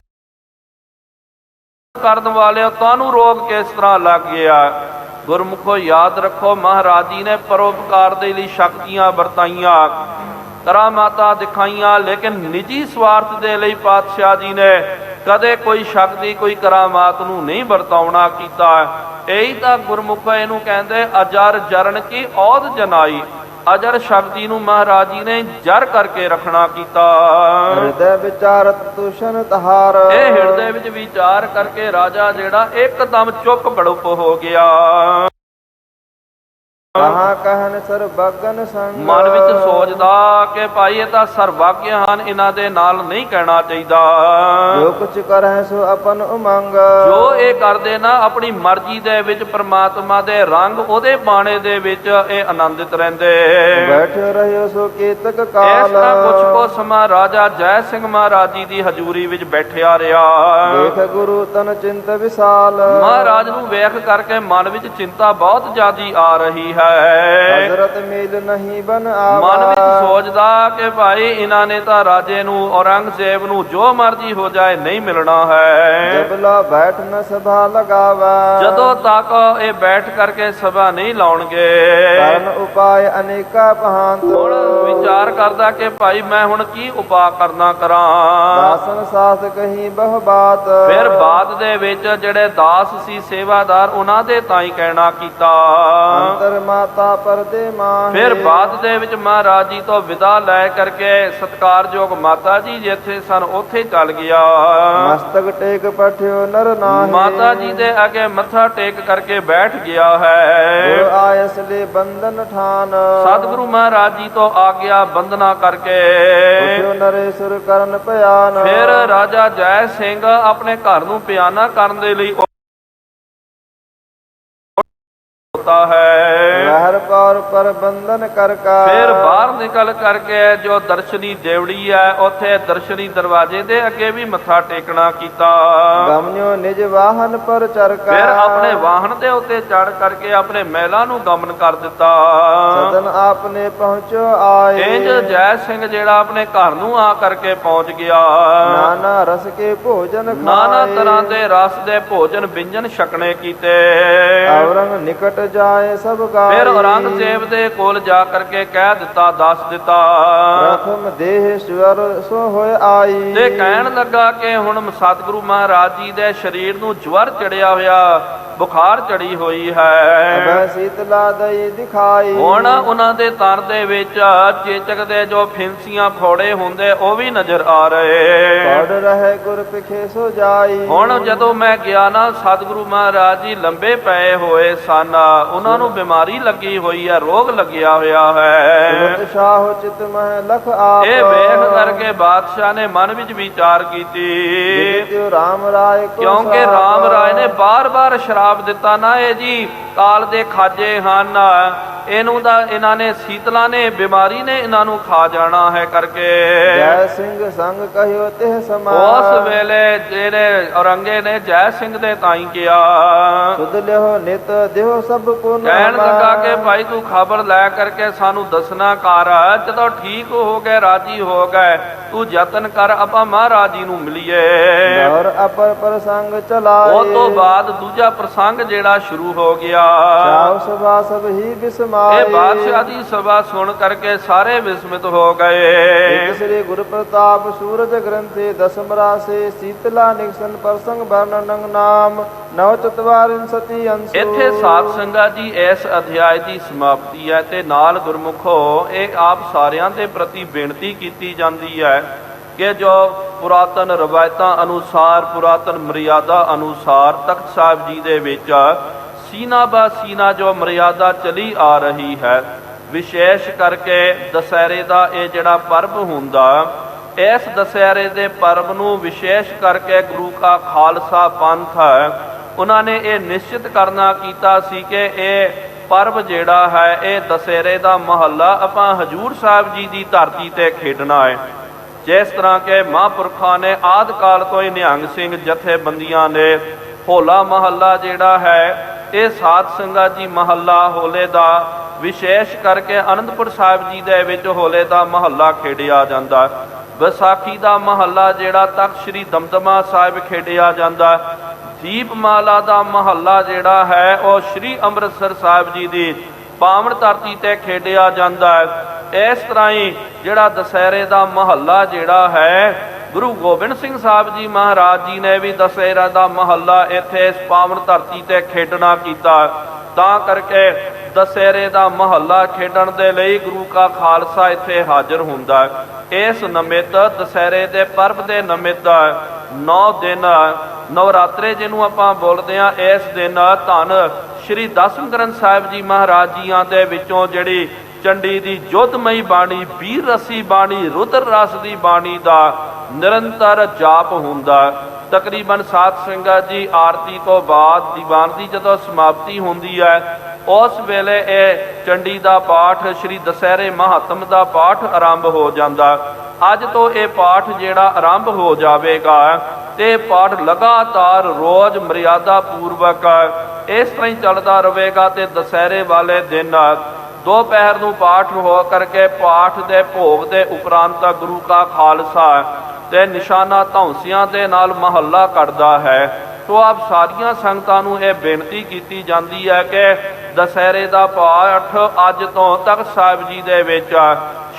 Speaker 2: ਕਰਨ ਵਾਲੇ, ਤੁਹਾਨੂੰ ਰੋਗ ਕਿਸ ਤਰ੍ਹਾਂ ਲੱਗ ਗਿਆ। ਗੁਰਮੁਖੋ ਯਾਦ ਰੱਖੋ, ਮਹਾਰਾਜ ਜੀ ਨੇ ਪਰਉਪਕਾਰ ਦੇ ਲਈ ਸ਼ਕਤੀਆਂ ਵਰਤਾਈਆਂ, ਕਰਾਮਾਤਾਂ ਦਿਖਾਈਆਂ, ਲੇਕਿਨ ਨਿੱਜੀ ਸਵਾਰਥ ਦੇ ਲਈ ਪਾਤਸ਼ਾਹ ਜੀ ਨੇ ਕਦੇ ਕੋਈ ਸ਼ਕਤੀ, ਕੋਈ ਕਰਾਮਾਤ ਨੂੰ ਨਹੀਂ ਵਰਤਾਉਣਾ ਕੀਤਾ। ਇਹੀ ਤਾਂ ਗੁਰਮੁਖ ਇਹਨੂੰ ਕਹਿੰਦੇ ਅਜਰ ਜਰਨ ਕੀ ਔਧ ਜਨਾਈ। ਅਜਰ ਸ਼ਕਤੀ ਨੂੰ ਮਹਾਰਾਜ ਜੀ ਨੇ ਜਰ ਕਰਕੇ ਰੱਖਣਾ ਕੀਤਾ।
Speaker 1: ਹਿਰਦੇ ਵਿਚਾਰਤ ਤੁਸ਼ਨ ਤਹਾਰ।
Speaker 2: ਇਹ ਹਿਰਦੇ ਵਿੱਚ ਵਿਚਾਰ ਕਰਕੇ ਰਾਜਾ ਜਿਹੜਾ ਇੱਕਦਮ ਚੁੱਪ ਬੜੁੱਪ ਹੋ ਗਿਆ।
Speaker 1: ਕਹਾਂ ਕਹਿਨ ਸਰਬਗਨ ਸੰਗ।
Speaker 2: ਮਨ ਵਿੱਚ ਸੋਚਦਾ ਕਿ ਭਾਈ ਇਹ ਤਾਂ ਸਰਵੱਗ ਹਨ, ਇਹਨਾਂ ਦੇ ਨਾਲ ਨਹੀਂ ਕਹਿਣਾ ਚਾਹੀਦਾ।
Speaker 1: ਜੋ ਕੁਛ ਕਰਹਿ ਸੋ ਆਪਨ ਉਮੰਗ।
Speaker 2: ਜੋ ਇਹ ਕਰਦੇ ਨਾ ਆਪਣੀ ਮਰਜ਼ੀ ਦੇ ਵਿੱਚ, ਪ੍ਰਮਾਤਮਾ ਦੇ ਰੰਗ ਉਹਦੇ ਬਾਣੇ ਦੇ ਵਿੱਚ ਇਹ ਆਨੰਦਿਤ ਰਹਿੰਦੇ।
Speaker 1: ਬੈਠਿਓ ਰਹਿਓ ਸੋ ਕੇਤਕ
Speaker 2: ਇਸ
Speaker 1: ਕਾਲ।
Speaker 2: ਤਰ੍ਹਾਂ ਕੁਛ ਕੋ ਸਮਾਂ ਰਾਜਾ ਜੈ ਸਿੰਘ ਮਹਾਰਾਜ ਜੀ ਦੀ ਹਜ਼ੂਰੀ ਵਿੱਚ ਬੈਠਿਆ ਰਿਹਾ।
Speaker 1: ਦੇਖ ਗੁਰੂ ਤਨ ਚਿੰਤ ਵਿਸਾਲ।
Speaker 2: ਮਹਾਰਾਜ ਨੂੰ ਵੇਖ ਕਰਕੇ ਮਨ ਵਿੱਚ ਚਿੰਤਾ ਬਹੁਤ ਜ਼ਿਆਦੀ ਆ ਰਹੀ ਹੈ।
Speaker 1: ਹਜ਼ਰਤ ਮੇਲ ਨਹੀਂ ਬਨ ਆਵਾ।
Speaker 2: ਮਨ ਵਿੱਚ ਸੋਚਦਾ ਕਿ ਭਾਈ ਇਹਨਾਂ ਨੇ ਤਾਂ ਰਾਜੇ ਨੂੰ, ਔਰੰਗਜ਼ੇਬ ਨੂੰ ਜੋ ਮਰਜ਼ੀ ਹੋ ਜਾਏ ਨਹੀਂ ਮਿਲਣਾ ਹੈ।
Speaker 1: ਜਬਲਾ ਬੈਠ ਨ ਸਭਾ ਲਗਾਵਾ।
Speaker 2: ਜਦੋਂ ਤੱਕ ਇਹ ਬੈਠ ਕਰਕੇ ਸਭਾ ਨਹੀਂ ਲਾਉਣਗੇ।
Speaker 1: ਕਰਨ ਉਪਾਏ ਅਨੇਕਾ ਪਹਾਂਤ।
Speaker 2: ਹੁਣ ਵਿਚਾਰ ਕਰਦਾ ਕਿ ਭਾਈ ਮੈਂ ਹੁਣ ਕੀ ਉਪਾਅ ਕਰਨਾ ਕਰਾਂ।
Speaker 1: ਦਾਸਨ ਸਾਥ ਕਹੀ ਬਹੁ ਬਾਤ।
Speaker 2: ਫਿਰ ਬਾਅਦ ਦੇ ਵਿੱਚ ਜਿਹੜੇ ਦਾਸ ਸੀ, ਸੇਵਾਦਾਰ, ਉਹਨਾਂ ਦੇ ਤਾਂ ਹੀ ਕਹਿਣਾ ਕੀਤਾ।
Speaker 1: ਅੰਤਰ ਮਾਤਾ ਪਰਦੇ ਮਾਹੇ।
Speaker 2: ਫਿਰ ਬਾਅਦ ਦੇ ਵਿੱਚ ਮਹਾਰਾਜ ਜੀ ਤੋਂ ਵਿਦਾ ਲੈ ਕਰਕੇ ਸਤਿਕਾਰਯੋਗ ਮਾਤਾ ਜੀ ਜਿੱਥੇ ਸਨ ਉੱਥੇ ਚੱਲ ਗਿਆ।
Speaker 1: ਮਸਤਕ ਟੇਕ ਪਠਿਓ ਨਰ ਨਾਹੀ।
Speaker 2: ਮਾਤਾ ਜੀ ਦੇ ਅੱਗੇ ਮੱਥਾ ਟੇਕ ਕਰਕੇ ਬੈਠ ਗਿਆ ਹੈ।
Speaker 1: ਗੁਰ ਆਇਸ ਲੈ ਬੰਧਨ ਠਾਨ।
Speaker 2: ਸਤਿਗੁਰੂ ਮਹਾਰਾਜ ਜੀ ਤੋਂ ਆਗਿਆ ਬੰਦਨਾ ਕਰਕੇ
Speaker 1: ਉਠਿਓ ਨਰੇਸ਼ੁਰ ਕਰਨ ਭਿਆਨ।
Speaker 2: ਫਿਰ ਰਾਜਾ ਜੈ ਸਿੰਘ ਆਪਣੇ ਘਰ ਨੂੰ ਪਿਆਨਾ ਕਰਨ ਦੇ ਲਈ ਹੈ।
Speaker 1: ਲਹਿਰ ਪੌਰ ਪਰ ਬੰਧਨ ਕਰ ਕਾ।
Speaker 2: ਫਿਰ ਬਾਹਰ ਨਿਕਲ ਕਰਕੇ ਜੋ ਦਰਸ਼ਨੀ ਦੇਵੜੀ ਹੈ ਉੱਥੇ ਦਰਸ਼ਨੀ ਦਰਵਾਜ਼ੇ ਦੇ ਅੱਗੇ ਵੀ ਮੱਥਾ ਟੇਕਣਾ ਕੀਤਾ।
Speaker 1: ਗਮਨਿਓ ਨਿਜ ਵਾਹਨ ਪਰ ਚਰਕਾ।
Speaker 2: ਫਿਰ ਆਪਣੇ ਵਾਹਨ ਦੇ ਉੱਤੇ ਚੜ ਕਰਕੇ ਆਪਣੇ ਮਹਿਲਾਂ ਨੂੰ ਗਮਨ ਕਰ ਦਿੱਤਾ।
Speaker 1: ਸਦਨ ਆਪਨੇ ਪਹੁੰਚੋ ਆਏ।
Speaker 2: ਇੰਜ ਜੈ ਸਿੰਘ ਜਿਹੜਾ ਆਪਣੇ ਘਰ ਨੂੰ ਆ ਕਰਕੇ ਪਹੁੰਚ ਗਿਆ।
Speaker 1: ਨਾਨਾ ਰਸ ਕੇ ਭੋਜਨ ਖਾਏ।
Speaker 2: ਨਾਨਾ ਤਰ੍ਹਾਂ ਦੇ ਰਸ ਦੇ ਭੋਜਨ ਵਿੰਜਨ ਛਕਣੇ ਕੀਤੇ।
Speaker 1: ਔਰੰਗ ਨਿਕਟ ਜਾਏ ਸਭ ਗਾਏ।
Speaker 2: ਫਿਰ ਔਰੰਗਜ਼ੇਬ ਦੇ ਕੋਲ ਜਾ ਕਰਕੇ ਕਹਿ ਦਿੱਤਾ, ਦੱਸ ਦਿੱਤਾ।
Speaker 1: ਪ੍ਰਥਮ ਦੇਹ ਸਵਰ ਸੋ ਹੋਏ ਆਈ।
Speaker 2: ਤੇ ਕਹਿਣ ਲੱਗਾ ਕਿ ਹੁਣ ਸਤਿਗੁਰੂ ਮਹਾਰਾਜ ਜੀ ਦੇ ਸਰੀਰ ਨੂੰ ਜਵਰ ਚੜਿਆ ਹੋਇਆ, ਬੁਖਾਰ ਚੜੀ ਹੋਈ ਹੈ।
Speaker 1: ਅਬੈ ਸੀਤਲਾ ਦਈ ਦਿਖਾਈ।
Speaker 2: ਹੁਣ ਉਹਨਾਂ ਦੇ ਤਨ ਦੇ ਵਿੱਚ ਚੇਚਕ ਦੇ ਜੋ ਫਿੰਸੀਆਂ ਫੋੜੇ ਹੁੰਦੇ ਉਹ ਵੀ ਨਜ਼ਰ ਆ ਰਹੇ।
Speaker 1: ਪੜ ਰਹੇ ਗੁਰ ਪਿਖੇ ਸੋ ਜਾਈ।
Speaker 2: ਹੁਣ ਜਦੋਂ ਮੈਂ ਗਿਆ ਨਾ, ਸਤਿਗੁਰੂ ਮਹਾਰਾਜ ਜੀ ਲੰਬੇ ਪਏ ਹੋਏ ਸਨ। ਉਹਨਾਂ ਨੂੰ ਬਿਮਾਰੀ ਲੱਗੀ ਹੋਈ ਹੈ, ਰੋਗ ਲੱਗਿਆ ਹੋਇਆ ਹੈ।
Speaker 1: ਤੁਰਤ ਸ਼ਾਹ ਚਿਤ ਮਹਿ ਲਖ ਆਪ।
Speaker 2: ਇਹ ਵੇਖ ਕਰਕੇ ਬਾਦਸ਼ਾਹ ਨੇ ਮਨ ਵਿੱਚ ਵਿਚਾਰ ਕੀਤੀ,
Speaker 1: ਤਿਉ ਰਾਮ ਰਾਏ ਕੋ
Speaker 2: ਕਿਉਂਕਿ ਰਾਮ ਰਾਏ ਨੇ ਬਾਰ-ਬਾਰ ਸ਼ਰਾਪ ਦਿੱਤਾ ਨਾ, ਇਹ ਜੀ ਕਾਲ ਦੇ ਖਾਜੇ ਹਨ, ਇਹਨੂੰ ਦਾ ਇਹਨਾਂ ਨੇ ਸੀਤਲਾ ਨੇ, ਬਿਮਾਰੀ ਨੇ ਇਹਨਾਂ ਨੂੰ ਖਾ ਜਾਣਾ ਹੈ ਕਰਕੇ।
Speaker 1: ਜੈ ਸਿੰਘ ਸੰਗ ਕਹਿਓ ਤਿਹ ਸਮਾ।
Speaker 2: ਉਸ ਵੇਲੇ ਜਿਹੜੇ ਔਰੰਗੇ ਨੇ ਜੈ ਸਿੰਘ ਦੇ ਤਾਈ ਕਿਹਾ,
Speaker 1: ਸੁਧ ਲਿਓ ਨਿਤ ਦਿਓ ਸਭ ਪੁਨ।
Speaker 2: ਕਹਿਣ ਲੱਗਾ ਕਿ ਭਾਈ ਤੂੰ ਖਬਰ ਲੈ ਕਰਕੇ ਸਾਨੂੰ ਦੱਸਣਾ ਕਰ। ਜਦੋਂ ਠੀਕ ਹੋ ਗਏ, ਰਾਜੀ ਹੋ ਗਏ, ਤੂੰ ਯਤਨ ਕਰ ਆਪਾਂ ਮਹਾਰਾਜ ਜੀ ਨੂੰ ਮਿਲੀਏ।
Speaker 1: ਔਰ ਅਪਰ ਪ੍ਰਸੰਗ ਚਲਾਏ।
Speaker 2: ਉਹ ਤੋਂ ਬਾਅਦ ਦੂਜਾ ਪ੍ਰਸੰਗ ਜਿਹੜਾ ਸ਼ੁਰੂ ਹੋ ਗਿਆ।
Speaker 1: ਚਾਉ ਸਭਾ ਸਭ ਹੀ ਬਿਸਮਾਏ।
Speaker 2: ਇਹ ਬਾਦਸ਼ਾਹ ਦੀ ਸਭਾ ਸੁਣ ਕਰਕੇ ਸਾਰੇ ਵਿਸਮਿਤ ਹੋ ਗਏ।
Speaker 1: ਇੱਕ ਸ੍ਰੀ ਗੁਰ ਪ੍ਰਤਾਪ ਸੂਰਜ ਗ੍ਰੰਥੇ ਦਸਮ ਰਾਸੇ। ਸੀਤਲਾ ਨਿਕਸਨ ਪ੍ਰਸੰਗ ਵਰਣਨ ਨਾਮ ਨਵ ਚਤਵਾਰਿਨ ਸਤੀ ਅੰਸੂ।
Speaker 2: ਇੱਥੇ ਸਾਧ ਸੰਗਤ ਜੀ ਇਸ ਅਧਿਆਇ ਦੀ ਸਮਾਪਤੀ ਹੈ ਤੇ ਨਾਲ ਗੁਰਮੁਖੋ ਇਹ ਆਪ ਸਾਰਿਆਂ ਦੇ ਪ੍ਰਤੀ ਬੇਨਤੀ ਕੀਤੀ ਜਾਂਦੀ ਹੈ ਕਿ ਜੋ ਪੁਰਾਤਨ ਰਵਾਇਤਾਂ ਅਨੁਸਾਰ, ਪੁਰਾਤਨ ਮਰਿਆਦਾ ਅਨੁਸਾਰ ਤਖਤ ਸਾਹਿਬ ਜੀ ਦੇ ਵਿੱਚ ਸੀਨਾ ਬਾ ਸੀਨਾ ਜੋ ਮਰਿਆਦਾ ਚਲੀ ਆ ਰਹੀ ਹੈ, ਵਿਸ਼ੇਸ਼ ਕਰਕੇ ਦੁਸਹਿਰੇ ਦਾ ਇਹ ਜਿਹੜਾ ਪਰਬ ਹੁੰਦਾ, ਇਸ ਦੁਸਹਿਰੇ ਦੇ ਪਰਬ ਨੂੰ ਵਿਸ਼ੇਸ਼ ਕਰਕੇ ਗੁਰੂ ਕਾ ਖਾਲਸਾ ਪੰਥ ਹੈ, ਉਹਨਾਂ ਨੇ ਇਹ ਨਿਸ਼ਚਿਤ ਕਰਨਾ ਕੀਤਾ ਸੀ ਕਿ ਇਹ ਪਰਬ ਜਿਹੜਾ ਹੈ ਇਹ ਦੁਸਹਿਰੇ ਦਾ ਮਹੱਲਾ ਆਪਾਂ ਹਜੂਰ ਸਾਹਿਬ ਜੀ ਦੀ ਧਰਤੀ ਤੇ ਖੇਡਣਾ ਹੈ। ਜਿਸ ਤਰ੍ਹਾਂ ਕਿ ਮਹਾਂਪੁਰਖਾਂ ਨੇ ਆਦਿ ਕਾਲ ਤੋਂ ਹੀ ਨਿਹੰਗ ਸਿੰਘ ਜਥੇਬੰਦੀਆਂ ਨੇ ਹੋਲਾ ਮਹੱਲਾ ਜਿਹੜਾ ਹੈ ਇਹ ਸਾਧ ਸੰਗਤ ਜੀ ਮਹੱਲਾ ਹੋਲੇ ਦਾ ਵਿਸ਼ੇਸ਼ ਕਰਕੇ ਅਨੰਦਪੁਰ ਸਾਹਿਬ ਜੀ ਦੇ ਵਿੱਚ ਹੋਲੇ ਦਾ ਮਹੱਲਾ ਖੇਡਿਆ ਜਾਂਦਾ। ਵਿਸਾਖੀ ਦਾ ਮਹੱਲਾ ਜਿਹੜਾ ਤਖਤ ਸ੍ਰੀ ਦਮਦਮਾ ਸਾਹਿਬ ਖੇਡਿਆ ਜਾਂਦਾ। ਦੀਪਮਾਲਾ ਦਾ ਮਹੱਲਾ ਜਿਹੜਾ ਹੈ ਉਹ ਸ੍ਰੀ ਅੰਮ੍ਰਿਤਸਰ ਸਾਹਿਬ ਜੀ ਦੀ ਪਾਵਨ ਧਰਤੀ ਤੇ ਖੇਡਿਆ ਜਾਂਦਾ ਹੈ। ਇਸ ਤਰ੍ਹਾਂ ਹੀ ਜਿਹੜਾ ਦੁਸਹਿਰੇ ਦਾ ਮਹੱਲਾ ਜਿਹੜਾ ਹੈ ਗੁਰੂ ਗੋਬਿੰਦ ਸਿੰਘ ਸਾਹਿਬ ਜੀ ਮਹਾਰਾਜ ਜੀ ਨੇ ਵੀ ਦੁਸਹਿਰਾ ਦਾ ਮਹੱਲਾ ਇੱਥੇ ਇਸ ਪਾਵਨ ਧਰਤੀ ਤੇ ਖੇਡਣਾ ਕੀਤਾ। ਤਾਂ ਕਰਕੇ ਦੁਸਹਿਰੇ ਦਾ ਮਹੱਲਾ ਖੇਡਣ ਦੇ ਲਈ ਗੁਰੂ ਕਾ ਖਾਲਸਾ ਇੱਥੇ ਹਾਜ਼ਰ ਹੁੰਦਾ। ਇਸ ਨਿਮਿਤ ਦੁਸਹਿਰੇ ਦੇ ਪਰਬ ਦੇ ਨਿਮਿਤ 9 ਦਿਨ ਨਵਰਾਤਰੇ ਜਿਹਨੂੰ ਆਪਾਂ ਬੋਲਦੇ ਹਾਂ, ਇਸ ਦਿਨ ਧੰਨ ਸ਼੍ਰੀ ਦਸਮ ਗ੍ਰੰਥ ਸਾਹਿਬ ਜੀ ਮਹਾਰਾਜ ਜੀਆਂ ਦੇ ਵਿੱਚੋਂ ਜਿਹੜੀ ਚੰਡੀ ਦੀ ਜੋਧਮਈ ਬਾਣੀ, ਵੀਰ ਰਸੀ ਬਾਣੀ, ਰੁਦਰ ਰਸ ਦੀ ਬਾਣੀ ਦਾ ਨਿਰੰਤਰ ਜਾਪ ਹੁੰਦਾ। ਤਕਰੀਬਨ ਸਾਧ ਸੰਗਤ ਜੀ ਆਰਤੀ ਤੋਂ ਬਾਅਦ ਦੀਵਾਨ ਦੀ ਜਦੋਂ ਸਮਾਪਤੀ ਹੁੰਦੀ ਹੈ, ਉਸ ਵੇਲੇ ਇਹ ਚੰਡੀ ਦਾ ਪਾਠ, ਸ਼੍ਰੀ ਦਸਹਿਰੇ ਮਹਾਤਮ ਦਾ ਪਾਠ ਆਰੰਭ ਹੋ ਜਾਂਦਾ। ਅੱਜ ਤੋਂ ਇਹ ਪਾਠ ਜਿਹੜਾ ਆਰੰਭ ਹੋ ਜਾਵੇਗਾ ਤੇ ਪਾਠ ਲਗਾਤਾਰ ਰੋਜ਼ ਮਰਿਆਦਾ ਪੂਰਵਕ ਇਸ ਤਰ੍ਹਾਂ ਹੀ ਚੱਲਦਾ ਰਹੇਗਾ ਤੇ ਦਸਹਿਰੇ ਵਾਲੇ ਦਿਨ ਦੁਪਹਿਰ ਨੂੰ ਪਾਠ ਹੋ ਕਰਕੇ ਪਾਠ ਦੇ ਭੋਗ ਦੇ ਉਪਰੰਤ ਗੁਰੂ ਕਾ ਖਾਲਸਾ ਤੇ ਨਿਸ਼ਾਨਾ ਧੌਂਸਿਆਂ ਦੇ ਨਾਲ ਮਹੱਲਾ ਕੱਢਦਾ ਹੈ। ਸੋ ਆਪ ਸਾਰੀਆਂ ਸੰਗਤਾਂ ਨੂੰ ਇਹ ਬੇਨਤੀ ਕੀਤੀ ਜਾਂਦੀ ਹੈ ਕਿ ਦਸਹਿਰੇ ਦਾ ਪਾਠ ਅੱਜ ਤੋਂ ਤਖਤ ਸਾਹਿਬ ਜੀ ਦੇ ਵਿੱਚ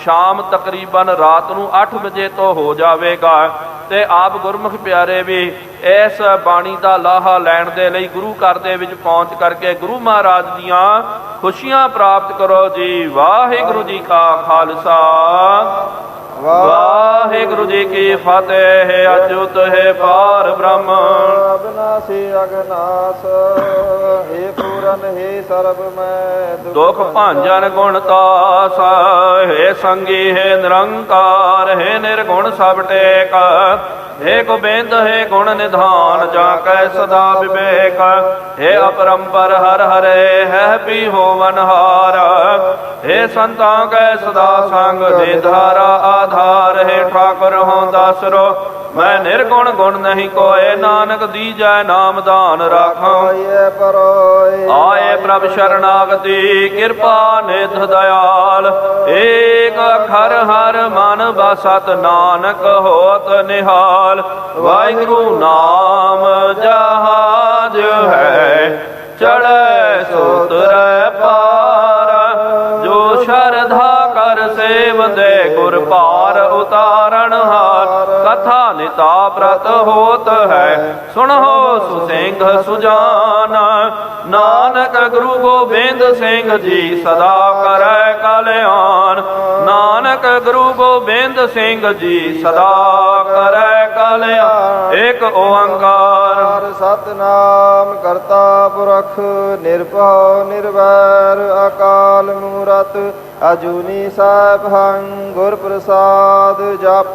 Speaker 2: ਸ਼ਾਮ ਤਕਰੀਬਨ ਰਾਤ ਨੂੰ 8 ਵਜੇ ਤੋਂ ਹੋ ਜਾਵੇਗਾ ਤੇ ਆਪ ਗੁਰਮੁਖ ਪਿਆਰੇ ਵੀ ਇਸ ਬਾਣੀ ਦਾ ਲਾਹਾ ਲੈਣ ਦੇ ਲਈ ਗੁਰੂ ਘਰ ਦੇ ਵਿੱਚ ਪਹੁੰਚ ਕਰਕੇ ਗੁਰੂ ਮਹਾਰਾਜ ਦੀਆਂ ਖੁਸ਼ੀਆਂ ਪ੍ਰਾਪਤ ਕਰੋ ਜੀ। ਵਾਹਿਗੁਰੂ ਜੀ ਕਾ ਖਾਲਸਾ, ਵਾਹਿਗੁਰੂ ਜੀ ਕੀ ਫਤਿਹ। ਅਚੁਤ ਹੈ ਪਾਰ ਬ੍ਰਹਮ,
Speaker 1: ਅਬਨਾਸੀ ਅਗਨਾਸ, ਹੇ ਪੂਰਨ ਹੈ ਸਰਬ ਮੈਂ
Speaker 2: ਦੁਖ ਭਾਂਜਨ ਗੁਣ ਤਾਸ, ਹੈ ਸੰਗੀ ਹੈ ਨਿਰੰਕਾਰ, ਹੈ ਨਿਰਗੁਣ ਸਭ ਟੇਕ, हे गोबिंद हे गुण निधान, जाकै सदा विवेक, हे अपरंपर हर हरे, है पी होवन हार, हे संतां कै सदा संग, दे धारा आधार, हे ठाकुर हों दासरो, मैं निर्गुण गुण नहीं कोय, नानक दीजै नाम दान राखो। आए प्रभ शरणागति, कृपा निध दयाल, एक अखर हर मन बसत, नानक होत निहाल। वाहिगुरु नाम जहाज है, चढ़े सो तुरै पार, जो शरधा कर सेवंदे, गुर पार उतारण हार। कथा निता प्रत होत है, सुनो सुसिंघ सुजान, नानक गुरु गोबिंद सिंह जी सदा करै कल्याण। नानक गुरु गोबिंद सिंह जी सदा करै कल्याण। एक ओंकार
Speaker 1: सतनाम करता पुरख, निर्भव निर्वैर अकाल मूरत, अजूनी सैभं गुर प्रसाद जप।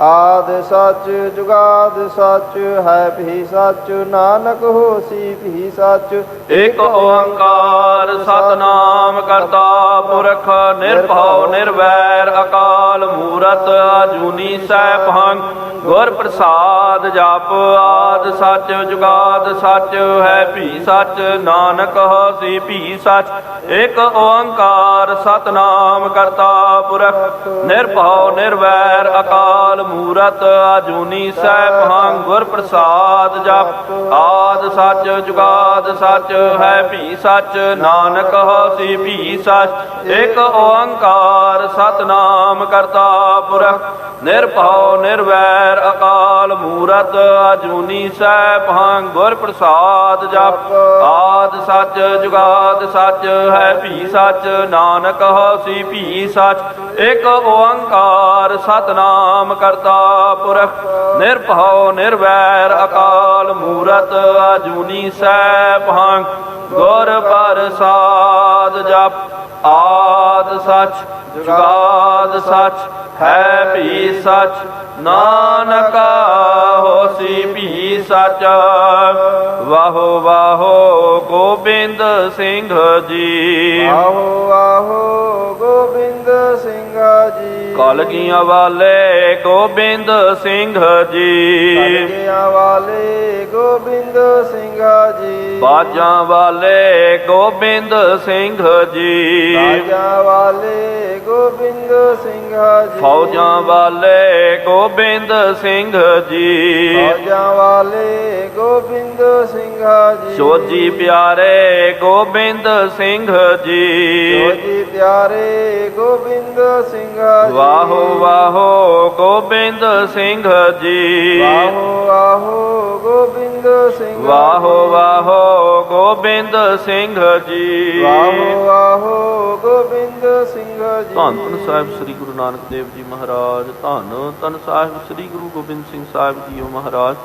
Speaker 1: आद सच जुगाद सच, है भी सच, नानक होसी भी सच।
Speaker 2: एक ओंकार सतनाम करता पुरख, निर्भव निर्वैर अकाल मूरत, अजूनी सैभं गुर प्रसाद जप। आद सच जुगाद सच, है भी सच, नानक होसी भी सच। एक ओंकार सतनाम करता पुरख, निर्भव निर्वैर अकाल मूरत, अजूनी सैभं गुर प्रसाद जप। आद सच जुगाद सच, है भी सच, नानक होसी भी सच। एक ओंकार सतनाम करता पुरख, निर्भव निर्वैर अकाल मूरत, अजूनी सैभं गुर प्रसाद जप। आद सच जुगाद सच, है भी सच, नानक होसी भी सच। एक ओंकार सतनाम करता पुरख, निर्भव निर्वैर अकाल मूरत, अजूनी सैभं गुर प्रसाद जप। आद सच जुगाद सच, है भी सच, नानक होसी भी सच। वाहो वाहो गोबिंद सिंह जी,
Speaker 1: आहो आहो गोबिंद सिंह जी।
Speaker 2: कलगियां वाले गोबिंद सिंह जी,
Speaker 1: कलगियां वाले गोबिंद सिंह जी।
Speaker 2: बाजां वाले गोबिंद सिंह जी,
Speaker 1: बाजां वाले गोबिंद सिंह जी।
Speaker 2: फौजां वाले गोबिंद सिंह जी,
Speaker 1: फौजां वाले गोबिंद सिंह जी।
Speaker 2: सोजी प्यारे गोबिंद सिंह जी,
Speaker 1: सोजी प्यारे गोबिंद सिंह जी।
Speaker 2: वाहो वाहो गोबिंद सिंह जी,
Speaker 1: वाहो वाहो गोबिंद सिंह।
Speaker 2: वाहो वाहो गोबिंद सिंह जी।
Speaker 1: वाहो वाहो गोबिंद सिंह जी।
Speaker 2: ਧੰਨ ਧੰਨ ਸਾਹਿਬ ਸ੍ਰੀ ਗੁਰੂ ਨਾਨਕ ਦੇਵ ਜੀ ਮਹਾਰਾਜ। ਧੰਨ ਧੰਨ ਸਾਹਿਬ ਸ੍ਰੀ ਗੁਰੂ ਗੋਬਿੰਦ ਸਿੰਘ ਸਾਹਿਬ ਜੀਓ ਮਹਾਰਾਜ।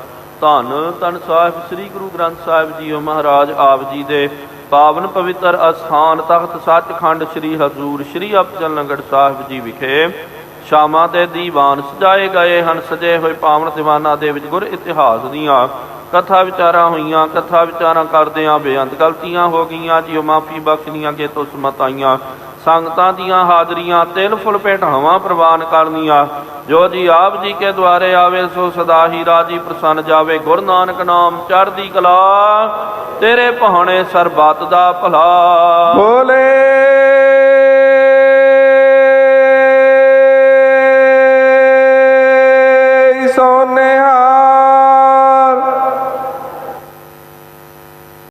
Speaker 2: ਧੰਨ ਧੰਨ ਸਾਹਿਬ ਸ੍ਰੀ ਗੁਰੂ ਗ੍ਰੰਥ ਸਾਹਿਬ ਜੀਓ ਮਹਾਰਾਜ। ਆਪ ਜੀ ਦੇ ਪਾਵਨ ਪਵਿੱਤਰ ਅਸਥਾਨ ਤਖਤ ਸੱਚਖੰਡ ਸ੍ਰੀ ਹਜ਼ੂਰ ਸ੍ਰੀ ਅਬਚਲਨਗੜ ਸਾਹਿਬ ਜੀ ਵਿਖੇ ਸ਼ਾਮਾਂ ਦੇ ਦੀਵਾਨ ਸਜਾਏ ਗਏ ਹਨ। ਸਜੇ ਹੋਏ ਪਾਵਨ ਦੀਵਾਨਾਂ ਦੇ ਵਿੱਚ ਗੁਰ ਇਤਿਹਾਸ ਦੀਆਂ ਕਥਾ ਵਿਚਾਰਾਂ ਹੋਈਆਂ। ਕਥਾ ਵਿਚਾਰਾਂ ਕਰਦਿਆਂ ਬੇਅੰਤ ਗਲਤੀਆਂ ਹੋ ਗਈਆਂ ਜੀ, ਉਹ ਮਾਫੀ ਬਖਸ਼ਣੀਆਂ, ਅੱਗੇ ਤੋਂ ਸਮਤ ਆਈਆਂ। ਸੰਗਤਾਂ ਦੀਆਂ ਹਾਜ਼ਰੀਆਂ ਤਿਲ ਫੁੱਲ ਭੇਟਾਵਾਂ ਪ੍ਰਵਾਨ ਕਰਨੀਆਂ। ਜੋ ਜੀ ਆਪ ਜੀ ਕੇ ਦੁਆਰੇ ਆਵੇ ਸੋ ਸਦਾ ਹੀ ਰਾਜੀ ਪ੍ਰਸੰਨ ਜਾਵੇ। ਗੁਰੂ ਨਾਨਕ ਨਾਮ ਚੜ੍ਹਦੀ ਕਲਾ, ਤੇਰੇ ਭਾਣੇ ਸਰਬੱਤ ਦਾ ਭਲਾ।
Speaker 1: ਬੋਲੇ ਸੋਨਿਹਾ।